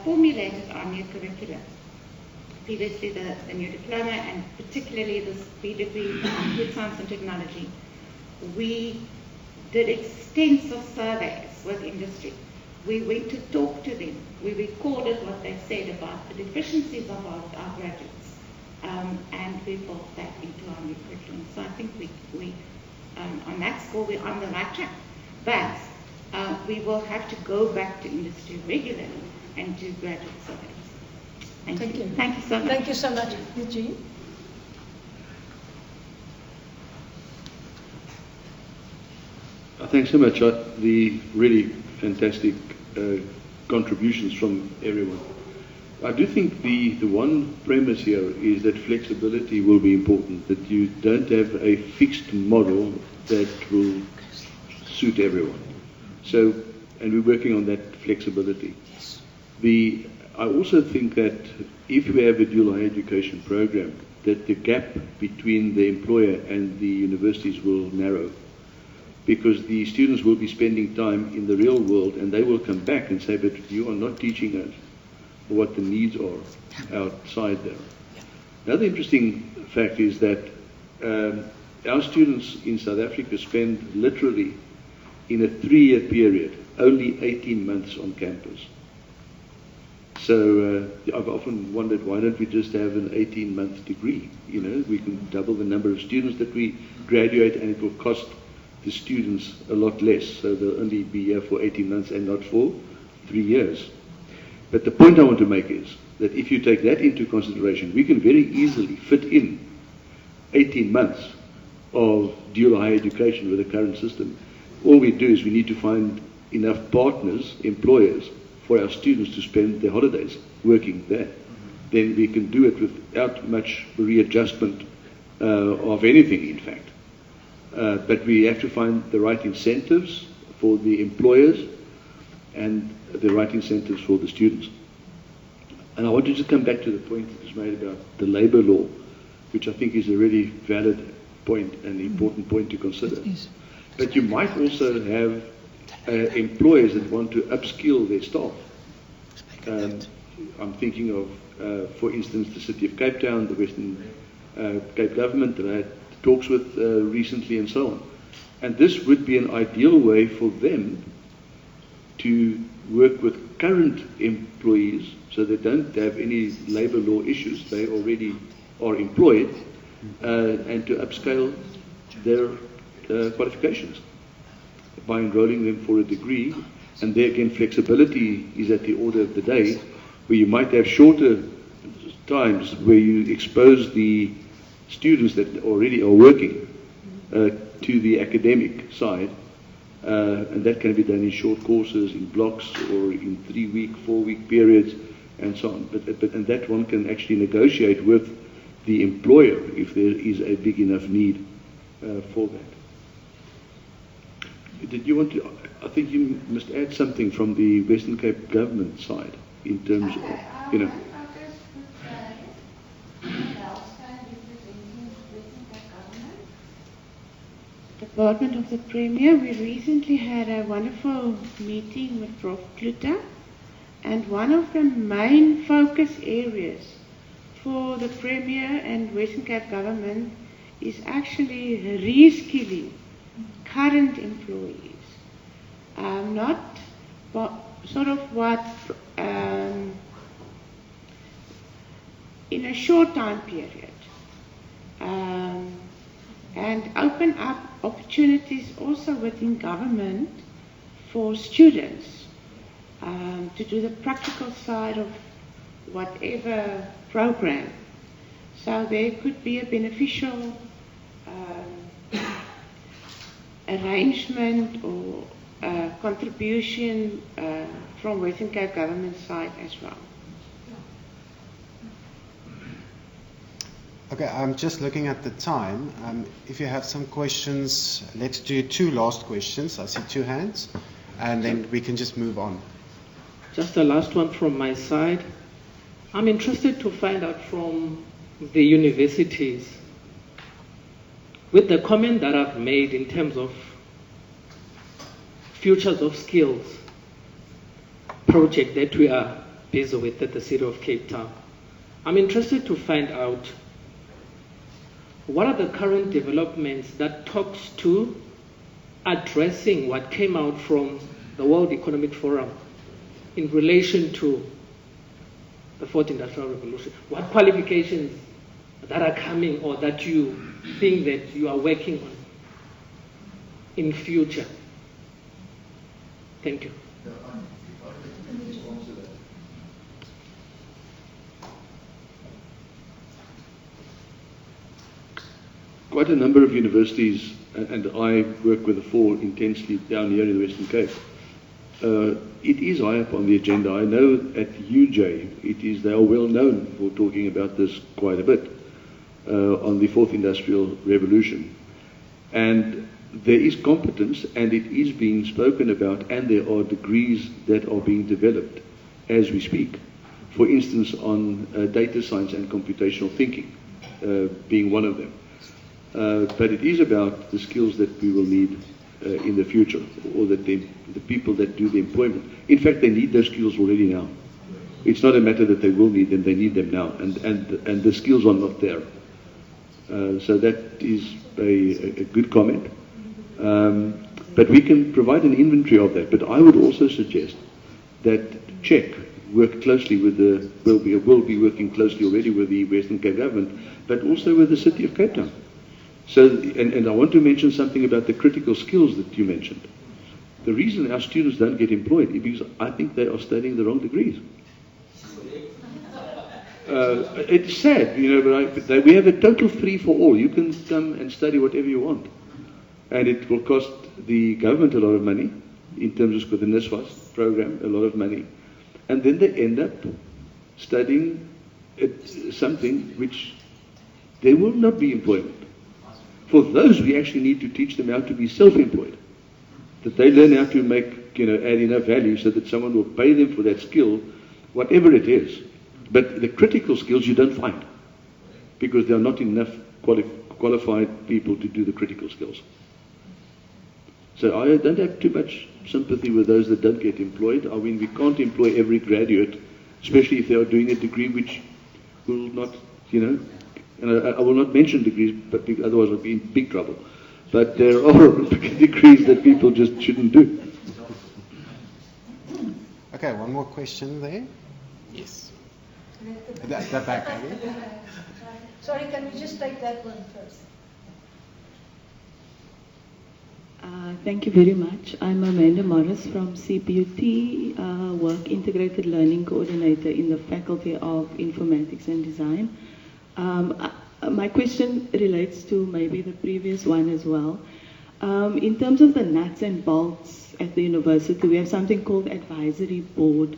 formulated our new curriculum, previously the new diploma and particularly this B degree in food science and technology, we did extensive surveys with industry. We went to talk to them. We recorded what they said about the deficiencies of our graduates, and we built that into our new curriculum. So I think we on that score, we're on the right track. But we will have to go back to industry regularly and do graduate surveys. Thank you. Thank you so much. Thank you so much, Eugene. Thanks so much. The really fantastic contributions from everyone. I do think the one premise here is that flexibility will be important, that you don't have a fixed model that will suit everyone. So, and we're working on that flexibility. Yes. I also think that if we have a dual higher education program, that the gap between the employer and the universities will narrow, because the students will be spending time in the real world and they will come back and say, but you are not teaching us what the needs are outside there. Another interesting fact is that our students in South Africa spend literally in a 3-year period only 18 months on campus. So I've often wondered, why don't we just have an 18-month degree? We can double the number of students that we graduate and it will cost the students a lot less. So they'll only be here for 18 months and not for 3 years. But the point I want to make is that if you take that into consideration, we can very easily fit in 18 months of dual higher education with the current system. All we do is we need to find enough partners, employers, for our students to spend their holidays working there. Then we can do it without much readjustment of anything, in fact. But we have to find the right incentives for the employers and the right incentives for the students. And I want to just come back to the point that was made about the labor law, which I think is a really valid point and important point to consider. But you might also have employers that want to upskill their staff I'm thinking of, for instance, the City of Cape Town, the Western Cape government that I had talks with recently, and so on. And this would be an ideal way for them to work with current employees so they don't have any labor law issues. They already are employed, and to upscale their qualifications by enrolling them for a degree. And there again, flexibility is at the order of the day, where you might have shorter times where you expose the students that already are working to the academic side, and that can be done in short courses, in blocks, or in 3-week, 4-week periods, and so on. And that one can actually negotiate with the employer if there is a big enough need for that. Did you want to? I think you must add something from the Western Cape government side in terms of, you know. Department of the Premier, we recently had a wonderful meeting with Prof. Kluter, and one of the main focus areas for the Premier and Western Cape government is actually reskilling current employees. Not sort of what in a short time period, and open up opportunities also within government for students to do the practical side of whatever program. So there could be a beneficial arrangement or contribution from Western Cape government side as well. Okay, I'm just looking at the time. If you have some questions, let's do 2 last questions. I see 2 hands, and then we can just move on. Just the last one from my side. I'm interested to find out from the universities, with the comment that I've made in terms of Futures of Skills project that we are busy with at the City of Cape Town. I'm interested to find out what are the current developments that talks to addressing what came out from the World Economic Forum in relation to the 4th Industrial Revolution? What qualifications that are coming or that you think that you are working on in future? Thank you. Quite a number of universities, and I work with the 4 intensely down here in the Western Cape. It is high up on the agenda. I know at UJ, they are well known for talking about this quite a bit, on the 4th Industrial Revolution. And there is competence, and it is being spoken about, and there are degrees that are being developed as we speak. For instance, on data science and computational thinking being one of them. But it is about the skills that we will need in the future, or that the people that do the employment. In fact, they need those skills already now. It's not a matter that they will need them, they need them now, and the skills are not there. So that is a good comment. But we can provide an inventory of that. But I would also suggest that CHEC work closely with will be working closely already with the Western Cape government, but also with the City of Cape Town. So, and I want to mention something about the critical skills that you mentioned. The reason our students don't get employed is because I think they are studying the wrong degrees. It's sad, but we have a total free for all. You can come and study whatever you want. And it will cost the government a lot of money, in terms of the NSFAS program, a lot of money. And then they end up studying something which there will not be employment. For those, we actually need to teach them how to be self-employed. That they learn how to make, add enough value so that someone will pay them for that skill, whatever it is. But the critical skills you don't find, because there are not enough qualified people to do the critical skills. So I don't have too much sympathy with those that don't get employed. I mean, we can't employ every graduate especially if they are doing a degree which will not, and I will not mention degrees, but otherwise I'll be in big trouble. But there are degrees that people just shouldn't do. Okay, one more question there. Yes. That back again. Sorry, can we just take that one first? Thank you very much. I'm Amanda Morris from CPUT, Work Integrated Learning Coordinator in the Faculty of Informatics and Design. My question relates to maybe the previous one as well. In terms of the nuts and bolts at the university, we have something called advisory board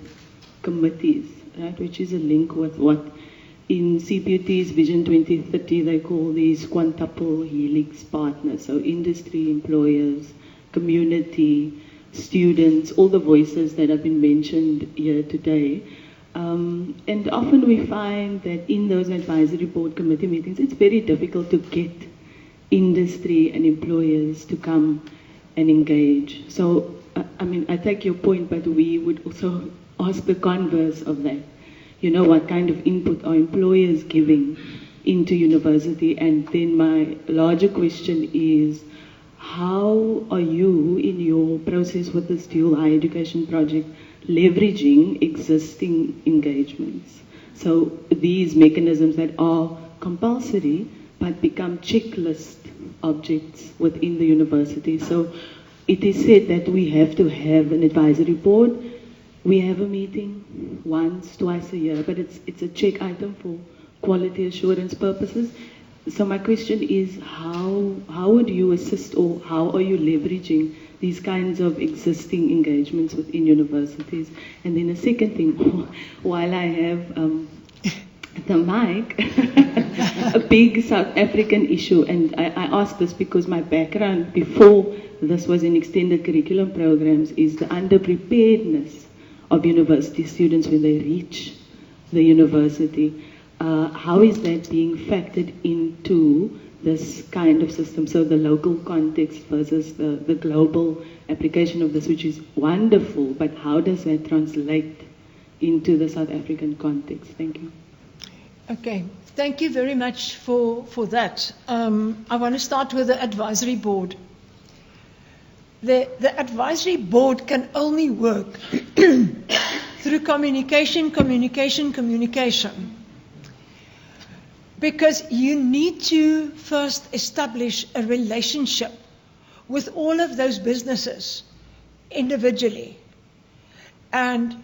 committees, right, which is a link with what in CPUT's Vision 2030 they call these quintuple helix partners, so industry, employers, community, students, all the voices that have been mentioned here today. And often we find that in those advisory board committee meetings, it's very difficult to get industry and employers to come and engage. So, I take your point, but we would also ask the converse of that. What kind of input are employers giving into university? And then my larger question is, how are you in your process with this dual higher education project leveraging existing engagements? So these mechanisms that are compulsory but become checklist objects within the university. So it is said that we have to have an advisory board. We have a meeting once, twice a year, but it's a check item for quality assurance purposes. So my question is, how would you assist, or how are you leveraging these kinds of existing engagements within universities? And then a second thing, while I have the mic, a big South African issue, and I ask this because my background before this was in extended curriculum programs, is the underpreparedness of university students when they reach the university. How is that being factored into this kind of system? So the local context versus the global application of this, which is wonderful, but how does that translate into the South African context? Thank you. Okay, thank you very much for that. I want to start with the advisory board. The advisory board can only work through communication. Because you need to first establish a relationship with all of those businesses individually. And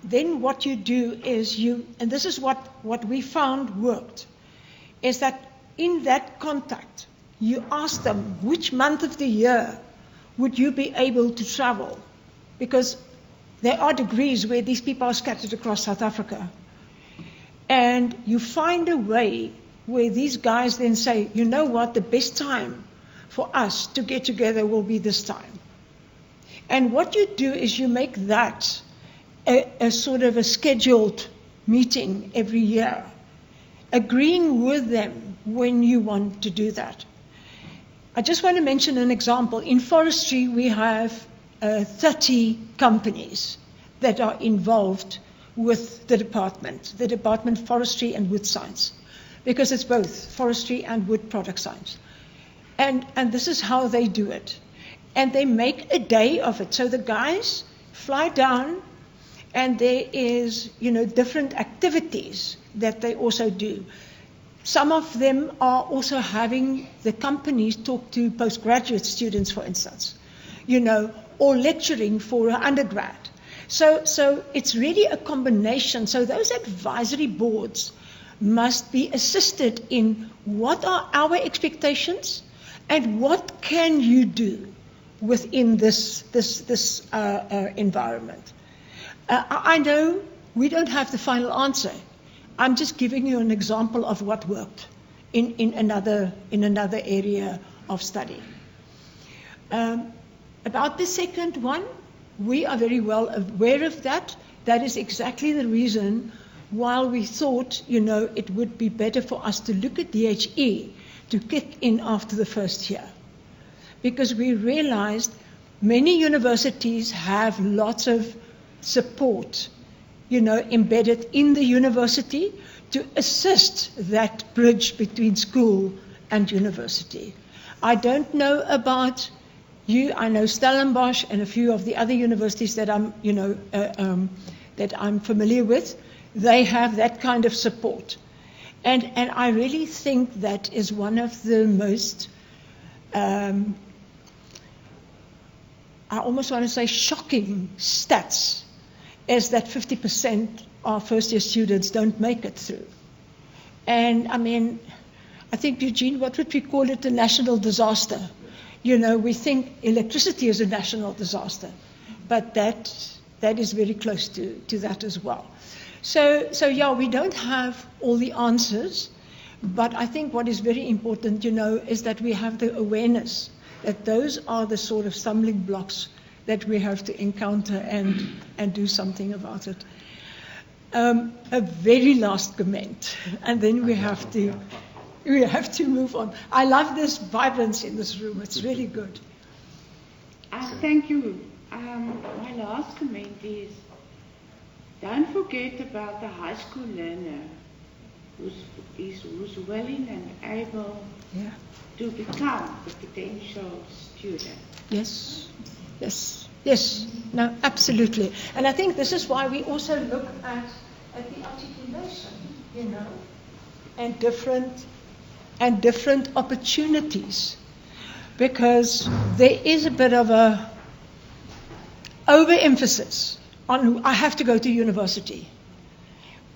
then what you do is and this is what we found worked, is that in that contact, you ask them which month of the year would you be able to travel? Because there are degrees where these people are scattered across South Africa. And you find a way where these guys then say, you know what, the best time for us to get together will be this time. And what you do is you make that a sort of a scheduled meeting every year, agreeing with them when you want to do that. I just want to mention an example. In forestry, we have 30 companies that are involved with the department Forestry and Wood Science, because it's both forestry and wood product science. And this is how they do it. And they make a day of it. So the guys fly down, and there is, different activities that they also do. Some of them are also having the companies talk to postgraduate students, for instance, or lecturing for an undergrad. So it's really a combination. So those advisory boards must be assisted in what are our expectations and what can you do within this environment. I know we don't have the final answer. I'm just giving you an example of what worked in another area of study. About the second one, we are very well aware of that. That is exactly the reason why we thought, it would be better for us to look at DHE to kick in after the first year. Because we realized many universities have lots of support embedded in the university to assist that bridge between school and university. I don't know about you. I know Stellenbosch and a few of the other universities that I'm familiar with. They have that kind of support. And I really think that is one of the most, I almost want to say shocking stats, is that 50% of first-year students don't make it through. And I mean, I think, Eugene, what would we call it? A national disaster. We think electricity is a national disaster, but that is very close to that as well. So yeah, we don't have all the answers, but I think what is very important, is that we have the awareness that those are the sort of stumbling blocks that we have to encounter and do something about it. A very last comment, and then we have to move on. I love this vibrancy in this room. It's really good. Thank you. My last comment is, don't forget about the high school learner who's willing and able to become the potential student. Yes. No, absolutely. And I think this is why we also look at the articulation, and different opportunities, because there is a bit of a overemphasis on I have to go to university.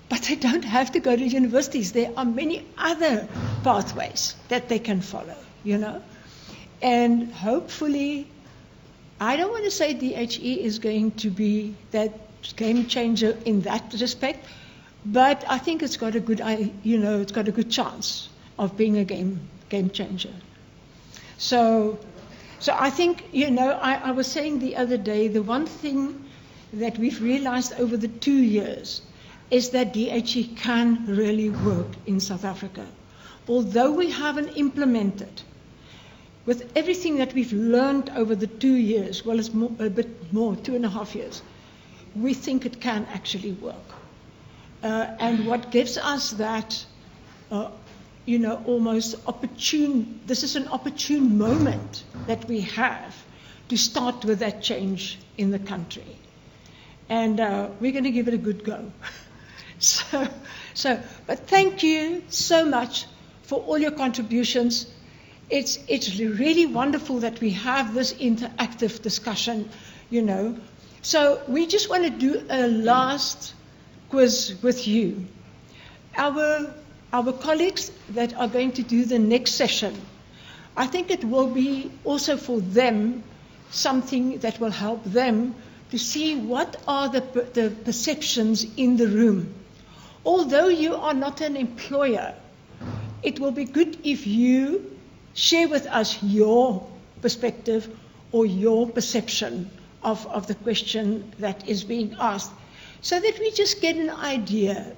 But they don't have to go to universities. There are many other pathways that they can follow, And hopefully, I don't want to say DHE is going to be that game changer in that respect, but I think it's got a good, it's got a good chance of being a game changer. So I think, I was saying the other day, the one thing that we've realized over the 2 years is that DHE can really work in South Africa. Although we haven't implemented, with everything that we've learned over the 2 years, well, it's a bit more, 2.5 years, we think it can actually work. And what gives us that, almost opportune, this is an opportune moment that we have to start with that change in the country. And we're going to give it a good go. But thank you so much for all your contributions. It's really wonderful that we have this interactive discussion, So we just want to do a last quiz with you. Our colleagues that are going to do the next session, I think it will be also for them something that will help them to see what are the perceptions in the room. Although you are not an employer, it will be good if you share with us your perspective or your perception of the question that is being asked, so that we just get an idea,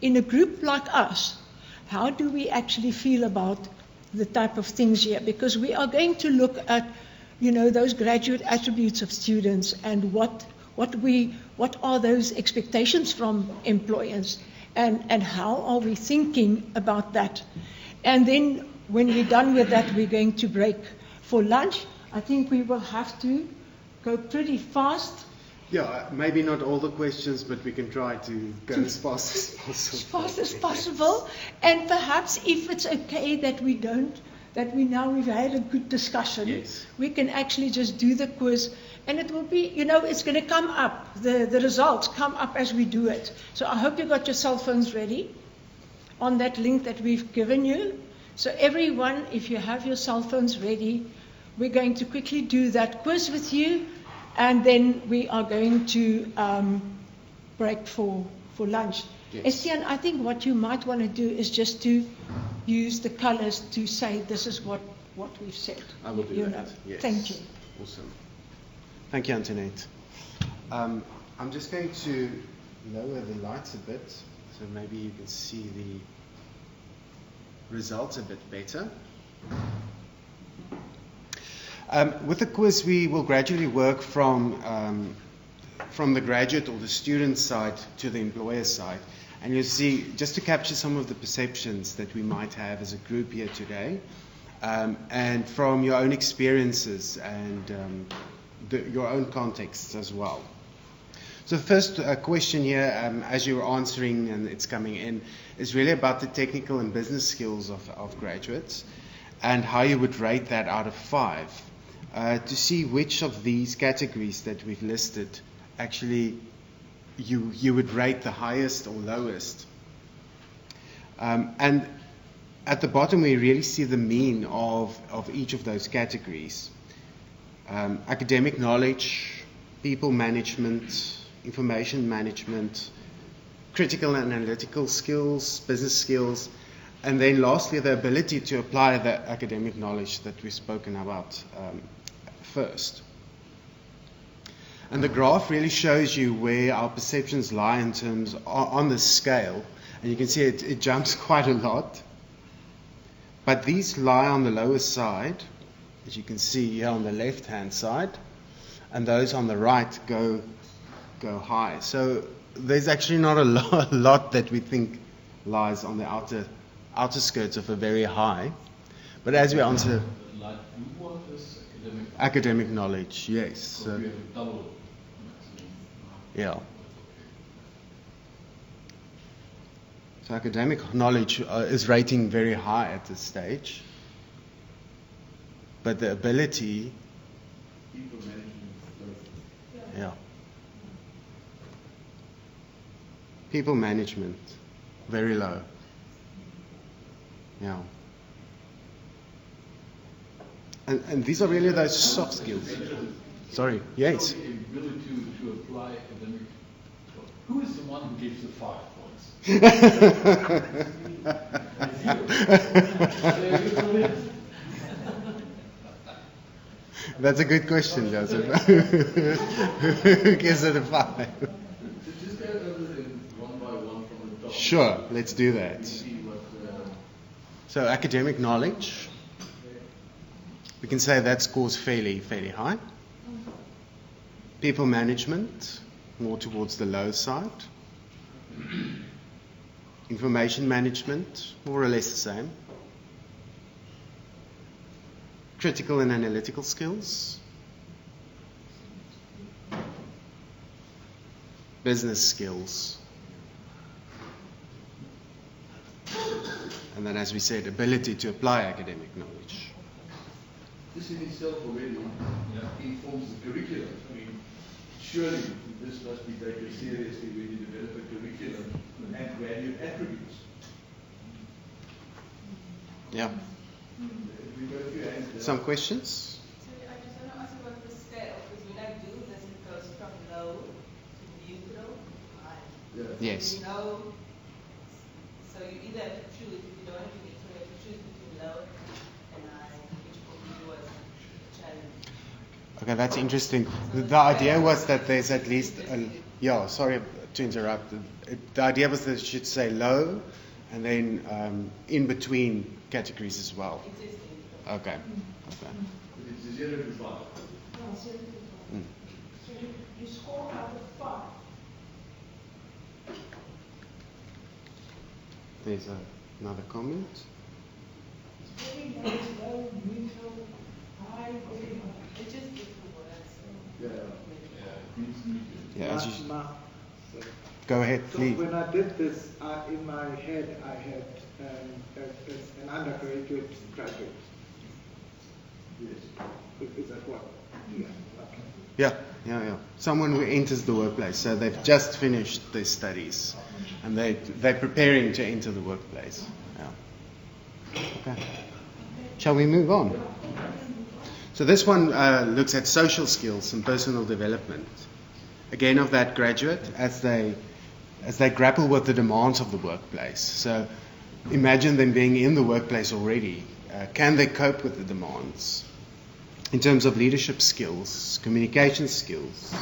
in a group like us, how do we actually feel about the type of things here? Because we are going to look at, those graduate attributes of students and what are those expectations from employers, and how are we thinking about that? And then when we're done with that, we're going to break for lunch. I think we will have to go pretty fast. Yeah, maybe not all the questions, but we can try to go as fast as possible. As fast as possible. And perhaps if it's okay that we've had a good discussion, yes, we can actually just do the quiz, and it will be, it's going to come up, the results come up as we do it. So I hope you got your cell phones ready on that link that we've given you. So everyone, if you have your cell phones ready, we're going to quickly do that quiz with you, and then we are going to break for lunch. Yes. Estienne, I think what you might want to do is just to use the colors to say this is what we've said. I will do that. Yes. Thank you. Awesome. Thank you, Antoinette. I'm just going to lower the lights a bit, so maybe you can see the results a bit better. With the quiz, we will gradually work from from the graduate or the student side to the employer side. And you'll see, just to capture some of the perceptions that we might have as a group here today, and from your own experiences and your own contexts as well. So the first question here, as you're answering and it's coming in, is really about the technical and business skills of graduates and how you would rate that out of 5. To see which of these categories that we've listed actually you would rate the highest or lowest. And at the bottom we really see the mean of each of those categories. Academic knowledge, people management, information management, critical and analytical skills, business skills, and then lastly the ability to apply the academic knowledge that we've spoken about first. And the graph really shows you where our perceptions lie in terms on the scale, and you can see it jumps quite a lot, but these lie on the lower side, as you can see here on the left hand side, and those on the right go high. So there's actually not a lot that we think lies on the outer skirts of a very high, but as we answer Light blue one is academic knowledge, yes. So we have a double. Yeah. So academic knowledge is rating very high at this stage, but the ability, People management. yeah. People management, very low. Yeah. And these are really those soft skills. Sorry, yes. The ability to apply academic. Who is the one who gives the 5 points? That's a good question, Joseph. Who gives it a 5? Just go over them one by one from the top. Sure, let's do that. See what, So academic knowledge, we can say that scores fairly high. People management, more towards the low side. Information management, more or less the same. Critical and analytical skills. Business skills. And then, as we said, ability to apply academic knowledge. this in itself already informs the curriculum. I mean, surely this must be taken seriously when you develop a curriculum and graduate attributes. Yeah. Some questions? So I just want to ask about the scale, because when I do this, it goes from low to neutral to high. Yeah. Yes. You know, so you either have to choose, if you don't want to be neutral, you have to choose between low and high, which for me was a challenge. Okay, that's interesting. The idea was that there's at least, sorry to interrupt. The idea was that it should say low and then in between categories as well. Okay. It's 0 to 5. No, 0 to 5. So you score out of 5. There's another comment. It's very nice, low, neutral, high, very high. It just gives the words. Yeah, as you, go ahead, So please. when I did this, in my head, I had an undergraduate graduate. Yes. Is that what? Yeah. Okay. Yeah. Someone who enters the workplace. So they've just finished their studies and they're preparing to enter the workplace. Yeah. Okay. Shall we move on? So this one looks at social skills and personal development. Again, of that graduate as they grapple with the demands of the workplace. So imagine them being in the workplace already. Can they cope with the demands in terms of leadership skills, communication skills,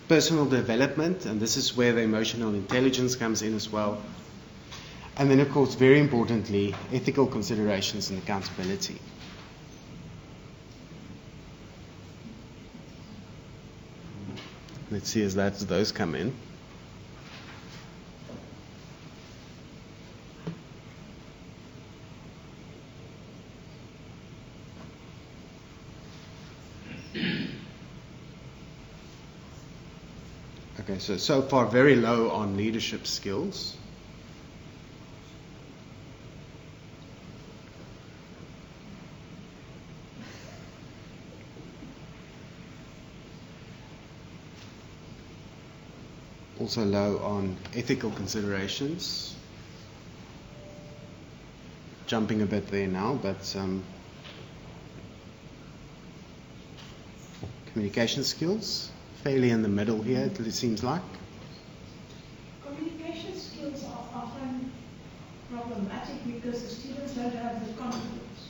personal development, and this is where the emotional intelligence comes in as well. And then, of course, very importantly, ethical considerations and accountability. Let's see as those come in. Okay, so far very low on leadership skills. Also low on ethical considerations. Jumping a bit there now, but communication skills, fairly in the middle here, it seems like. Communication skills are often problematic because the students don't have the confidence.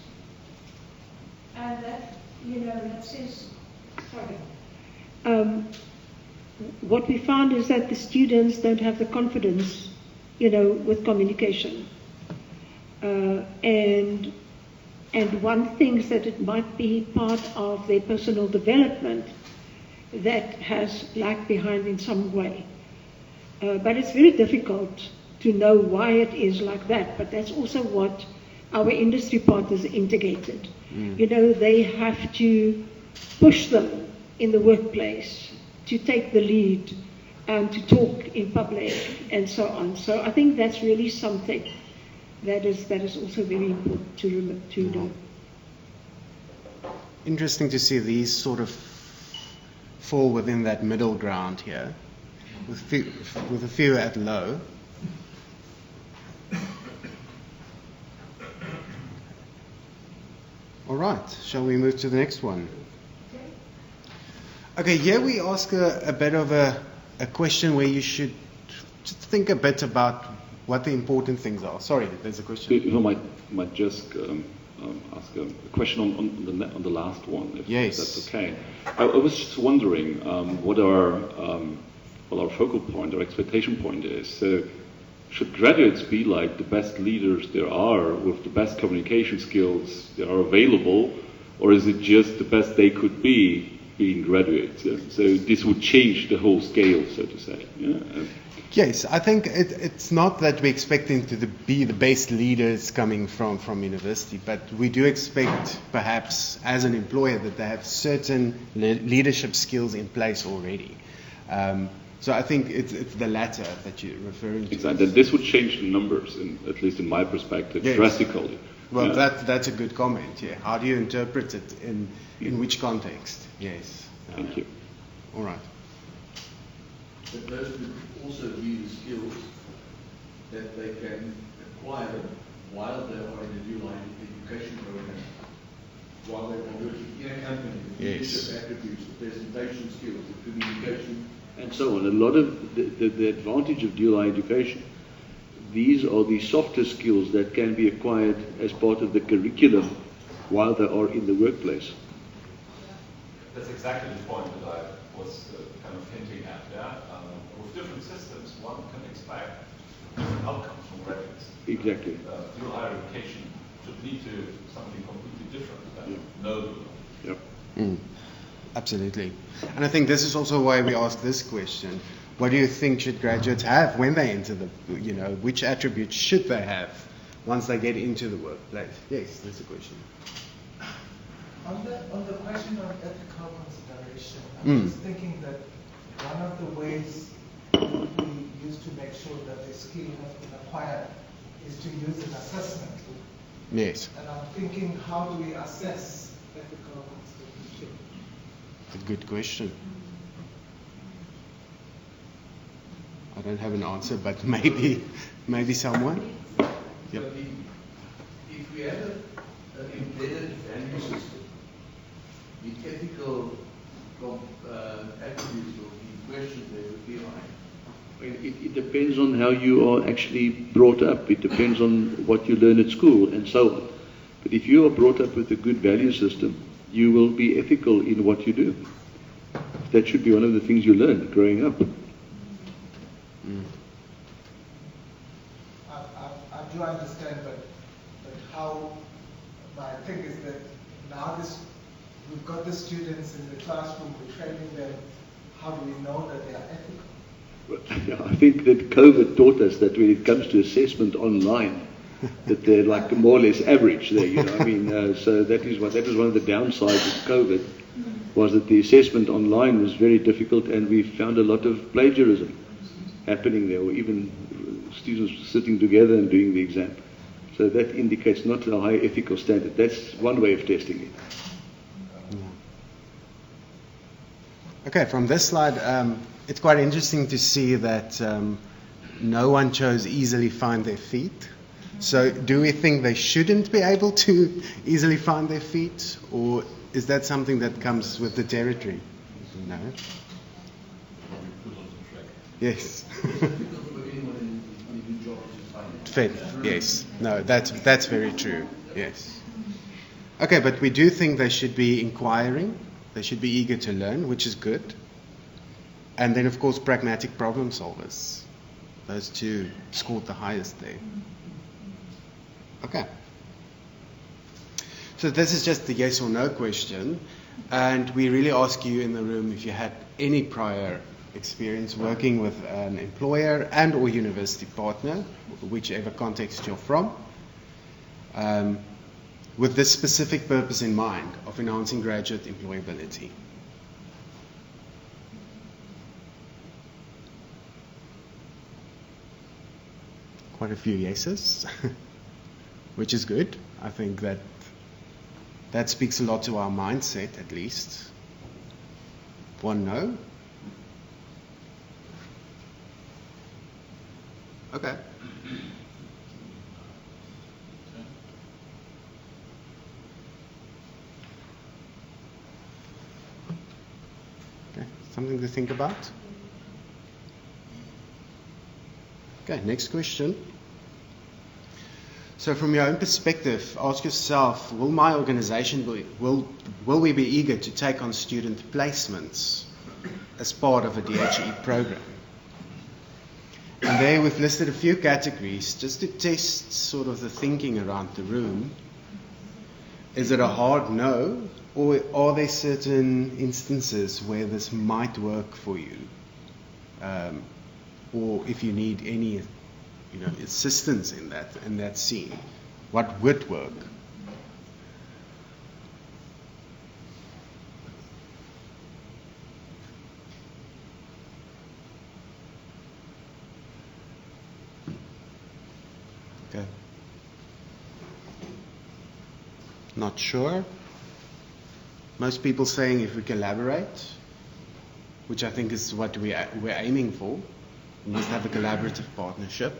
And that, that says, sorry. What we found is that the students don't have the confidence, with communication. And one thinks that it might be part of their personal development that has lagged behind in some way. But it's very difficult to know why it is like that. But that's also what our industry partners indicated. They have to push them in the workplace to take the lead and to talk in public and so on. So I think that's really something that is also very important to know. Interesting to see these sort of fall within that middle ground here, with a few at low. All right, shall we move to the next one? Okay, here we ask a bit of a question where you should just think a bit about what the important things are. Sorry, there's a question. If I might just ask a question on the last one, if that's okay. I was just wondering what our focal point, our expectation point is. So, should graduates be like the best leaders there are with the best communication skills that are available, or is it just the best they could be being graduates? Yeah? So this would change the whole scale, so to say. Yeah? Yes, I think it's not that we expect them to be the best leaders coming from university, but we do expect perhaps as an employer that they have certain leadership skills in place already. So I think it's the latter that you're referring to. Exactly. This would change the numbers, at least in my perspective, drastically. Well, that's a good comment. Yeah. How do you interpret it in which context? Yes. Thank you. All right. But those would also be the skills that they can acquire while they are in a new line education program, while they are working in a company, the leadership attributes, the presentation skills, the communication. And so on. A lot of the advantage of dual education, these are the softer skills that can be acquired as part of the curriculum while they are in the workplace. That's exactly the point that I was kind of hinting at. Yeah? With different systems, one can expect different outcomes from graduates. Exactly. Dual higher education should lead to something completely different than no dual. Yep. Absolutely. And I think this is also why we ask this question. What do you think should graduates have when they enter which attributes should they have once they get into the workplace? Yes, that's a question. On the question of ethical consideration, I'm just thinking that one of the ways we use to make sure that the skill has been acquired is to use an assessment. Yes. And I'm thinking, how do we assess ethical consideration? A good question. I don't have an answer, but maybe someone. Yep. So if we have an embedded value system, the ethical attributes will be questioned, they would be high. It depends on how you are actually brought up. It depends on what you learn at school and so on. But if you are brought up with a good value system, you will be ethical in what you do. That should be one of the things you learn growing up. I do understand, but how my thing is that now we've got the students in the classroom, we're training them. how do we know that they are ethical? I think that COVID taught us that when it comes to assessment online, that they're like more or less average there, you know. I mean, so that is one of the downsides of COVID, was that the assessment online was very difficult, and we found a lot of plagiarism happening there, or even students sitting together and doing the exam. So that indicates not a high ethical standard. That's one way of testing it. Okay, from this slide, it's quite interesting to see that no one chose easily find their feet. So do we think they shouldn't be able to easily find their feet, or is that something that comes with the territory? No? Yes. Fit, yes. No, that's very true, yes. Okay, but we do think they should be inquiring, they should be eager to learn, which is good. And then, of course, pragmatic problem solvers. Those two scored the highest there. Okay. So this is just the yes or no question. And we really ask you in the room if you had any prior experience working with an employer and or university partner, whichever context you're from, with this specific purpose in mind of enhancing graduate employability. Quite a few yeses, which is good. I think that speaks a lot to our mindset, at least. One no. Okay. Okay, something to think about. Okay, next question. So from your own perspective, ask yourself, will my organization, will we be eager to take on student placements as part of a DHE program? And there we've listed a few categories just to test sort of the thinking around the room. Is it a hard no, or are there certain instances where this might work for you? Or if you need any assistance in that scene, what would work? Okay. Not sure. Most people saying if we collaborate, which I think is what we're aiming for. We must have a collaborative partnership.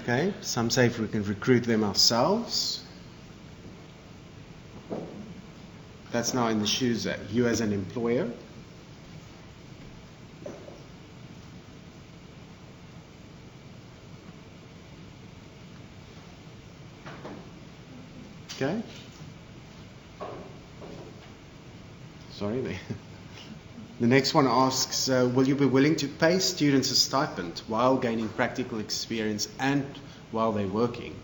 Okay, some say if we can recruit them ourselves. That's now in the shoes of you as an employer. Okay. Sorry. The next one asks, will you be willing to pay students a stipend while gaining practical experience and while they're working?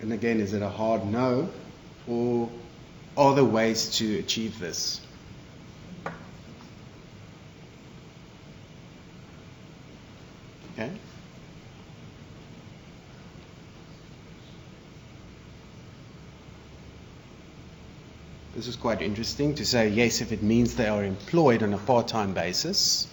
And again, is it a hard no, or are there ways to achieve this? Okay. This is quite interesting to say yes if it means they are employed on a part-time basis.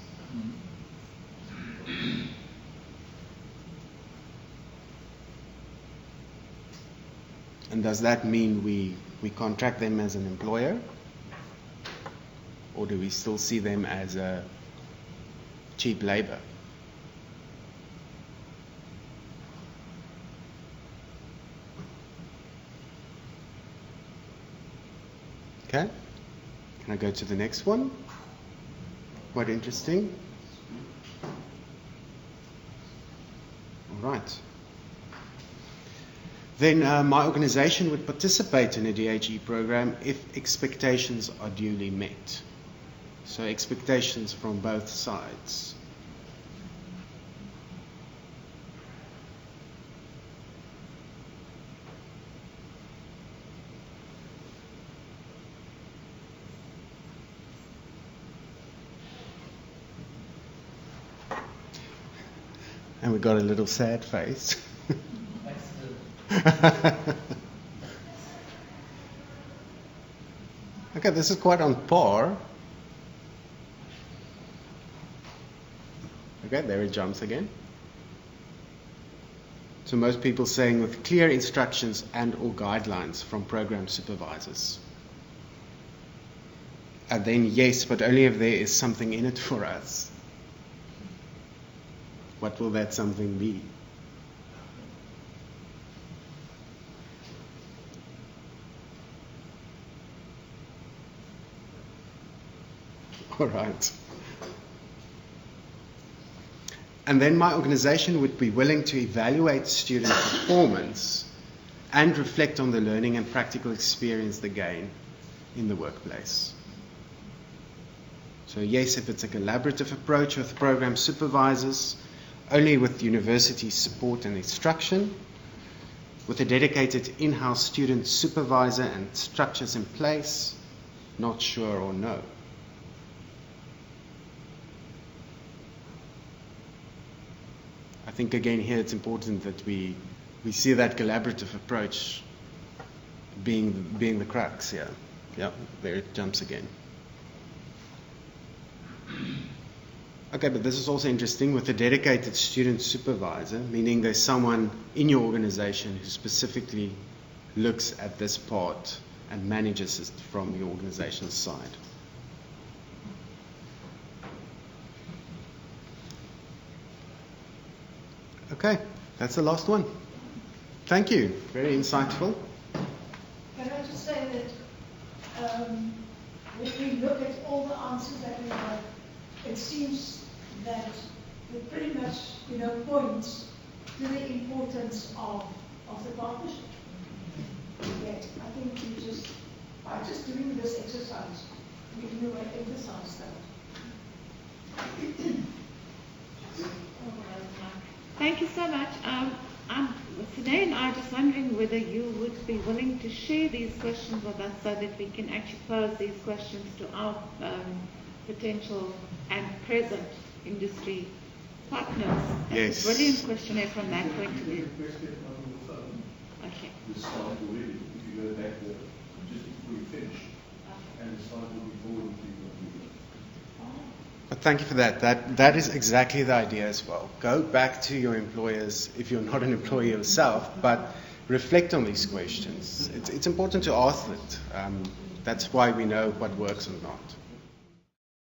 And does that mean we contract them as an employer? Or do we still see them as a cheap labor? Okay, can I go to the next one? Quite interesting. All right. Then my organization would participate in a DHE program if expectations are duly met. So expectations from both sides. And we got a little sad face. Okay, this is quite on par. Okay, there it jumps again. So most people saying with clear instructions and or guidelines from program supervisors. And then yes, but only if there is something in it for us. What will that something be? All right. And then my organization would be willing to evaluate student performance and reflect on the learning and practical experience they gain in the workplace. So yes, if it's a collaborative approach with program supervisors, only with university support and instruction, with a dedicated in-house student supervisor and structures in place, not sure or no. I think again here it's important that we see that collaborative approach being the crux here. Yeah, there it jumps again. Okay, but this is also interesting with a dedicated student supervisor, meaning there's someone in your organization who specifically looks at this part and manages it from your organization's side. Okay, that's the last one. Thank you. Very insightful. Can I just say that when we look at all the answers that we have, it seems that it pretty much, points to the importance of the partnership. Yeah, I think by just doing this exercise, we can emphasize that. Thank you so much. Sinead and I are just wondering whether you would be willing to share these questions with us so that we can actually pose these questions to our potential and present industry partners. Yes. That's a brilliant questionnaire from that point of view. Okay. The slide already, if you go back there, just before you finish, and the slide will be forwarded to you. But thank you for that. That is exactly the idea as well. Go back to your employers if you're not an employee yourself, but reflect on these questions. It's important to ask it. That's why we know what works and not.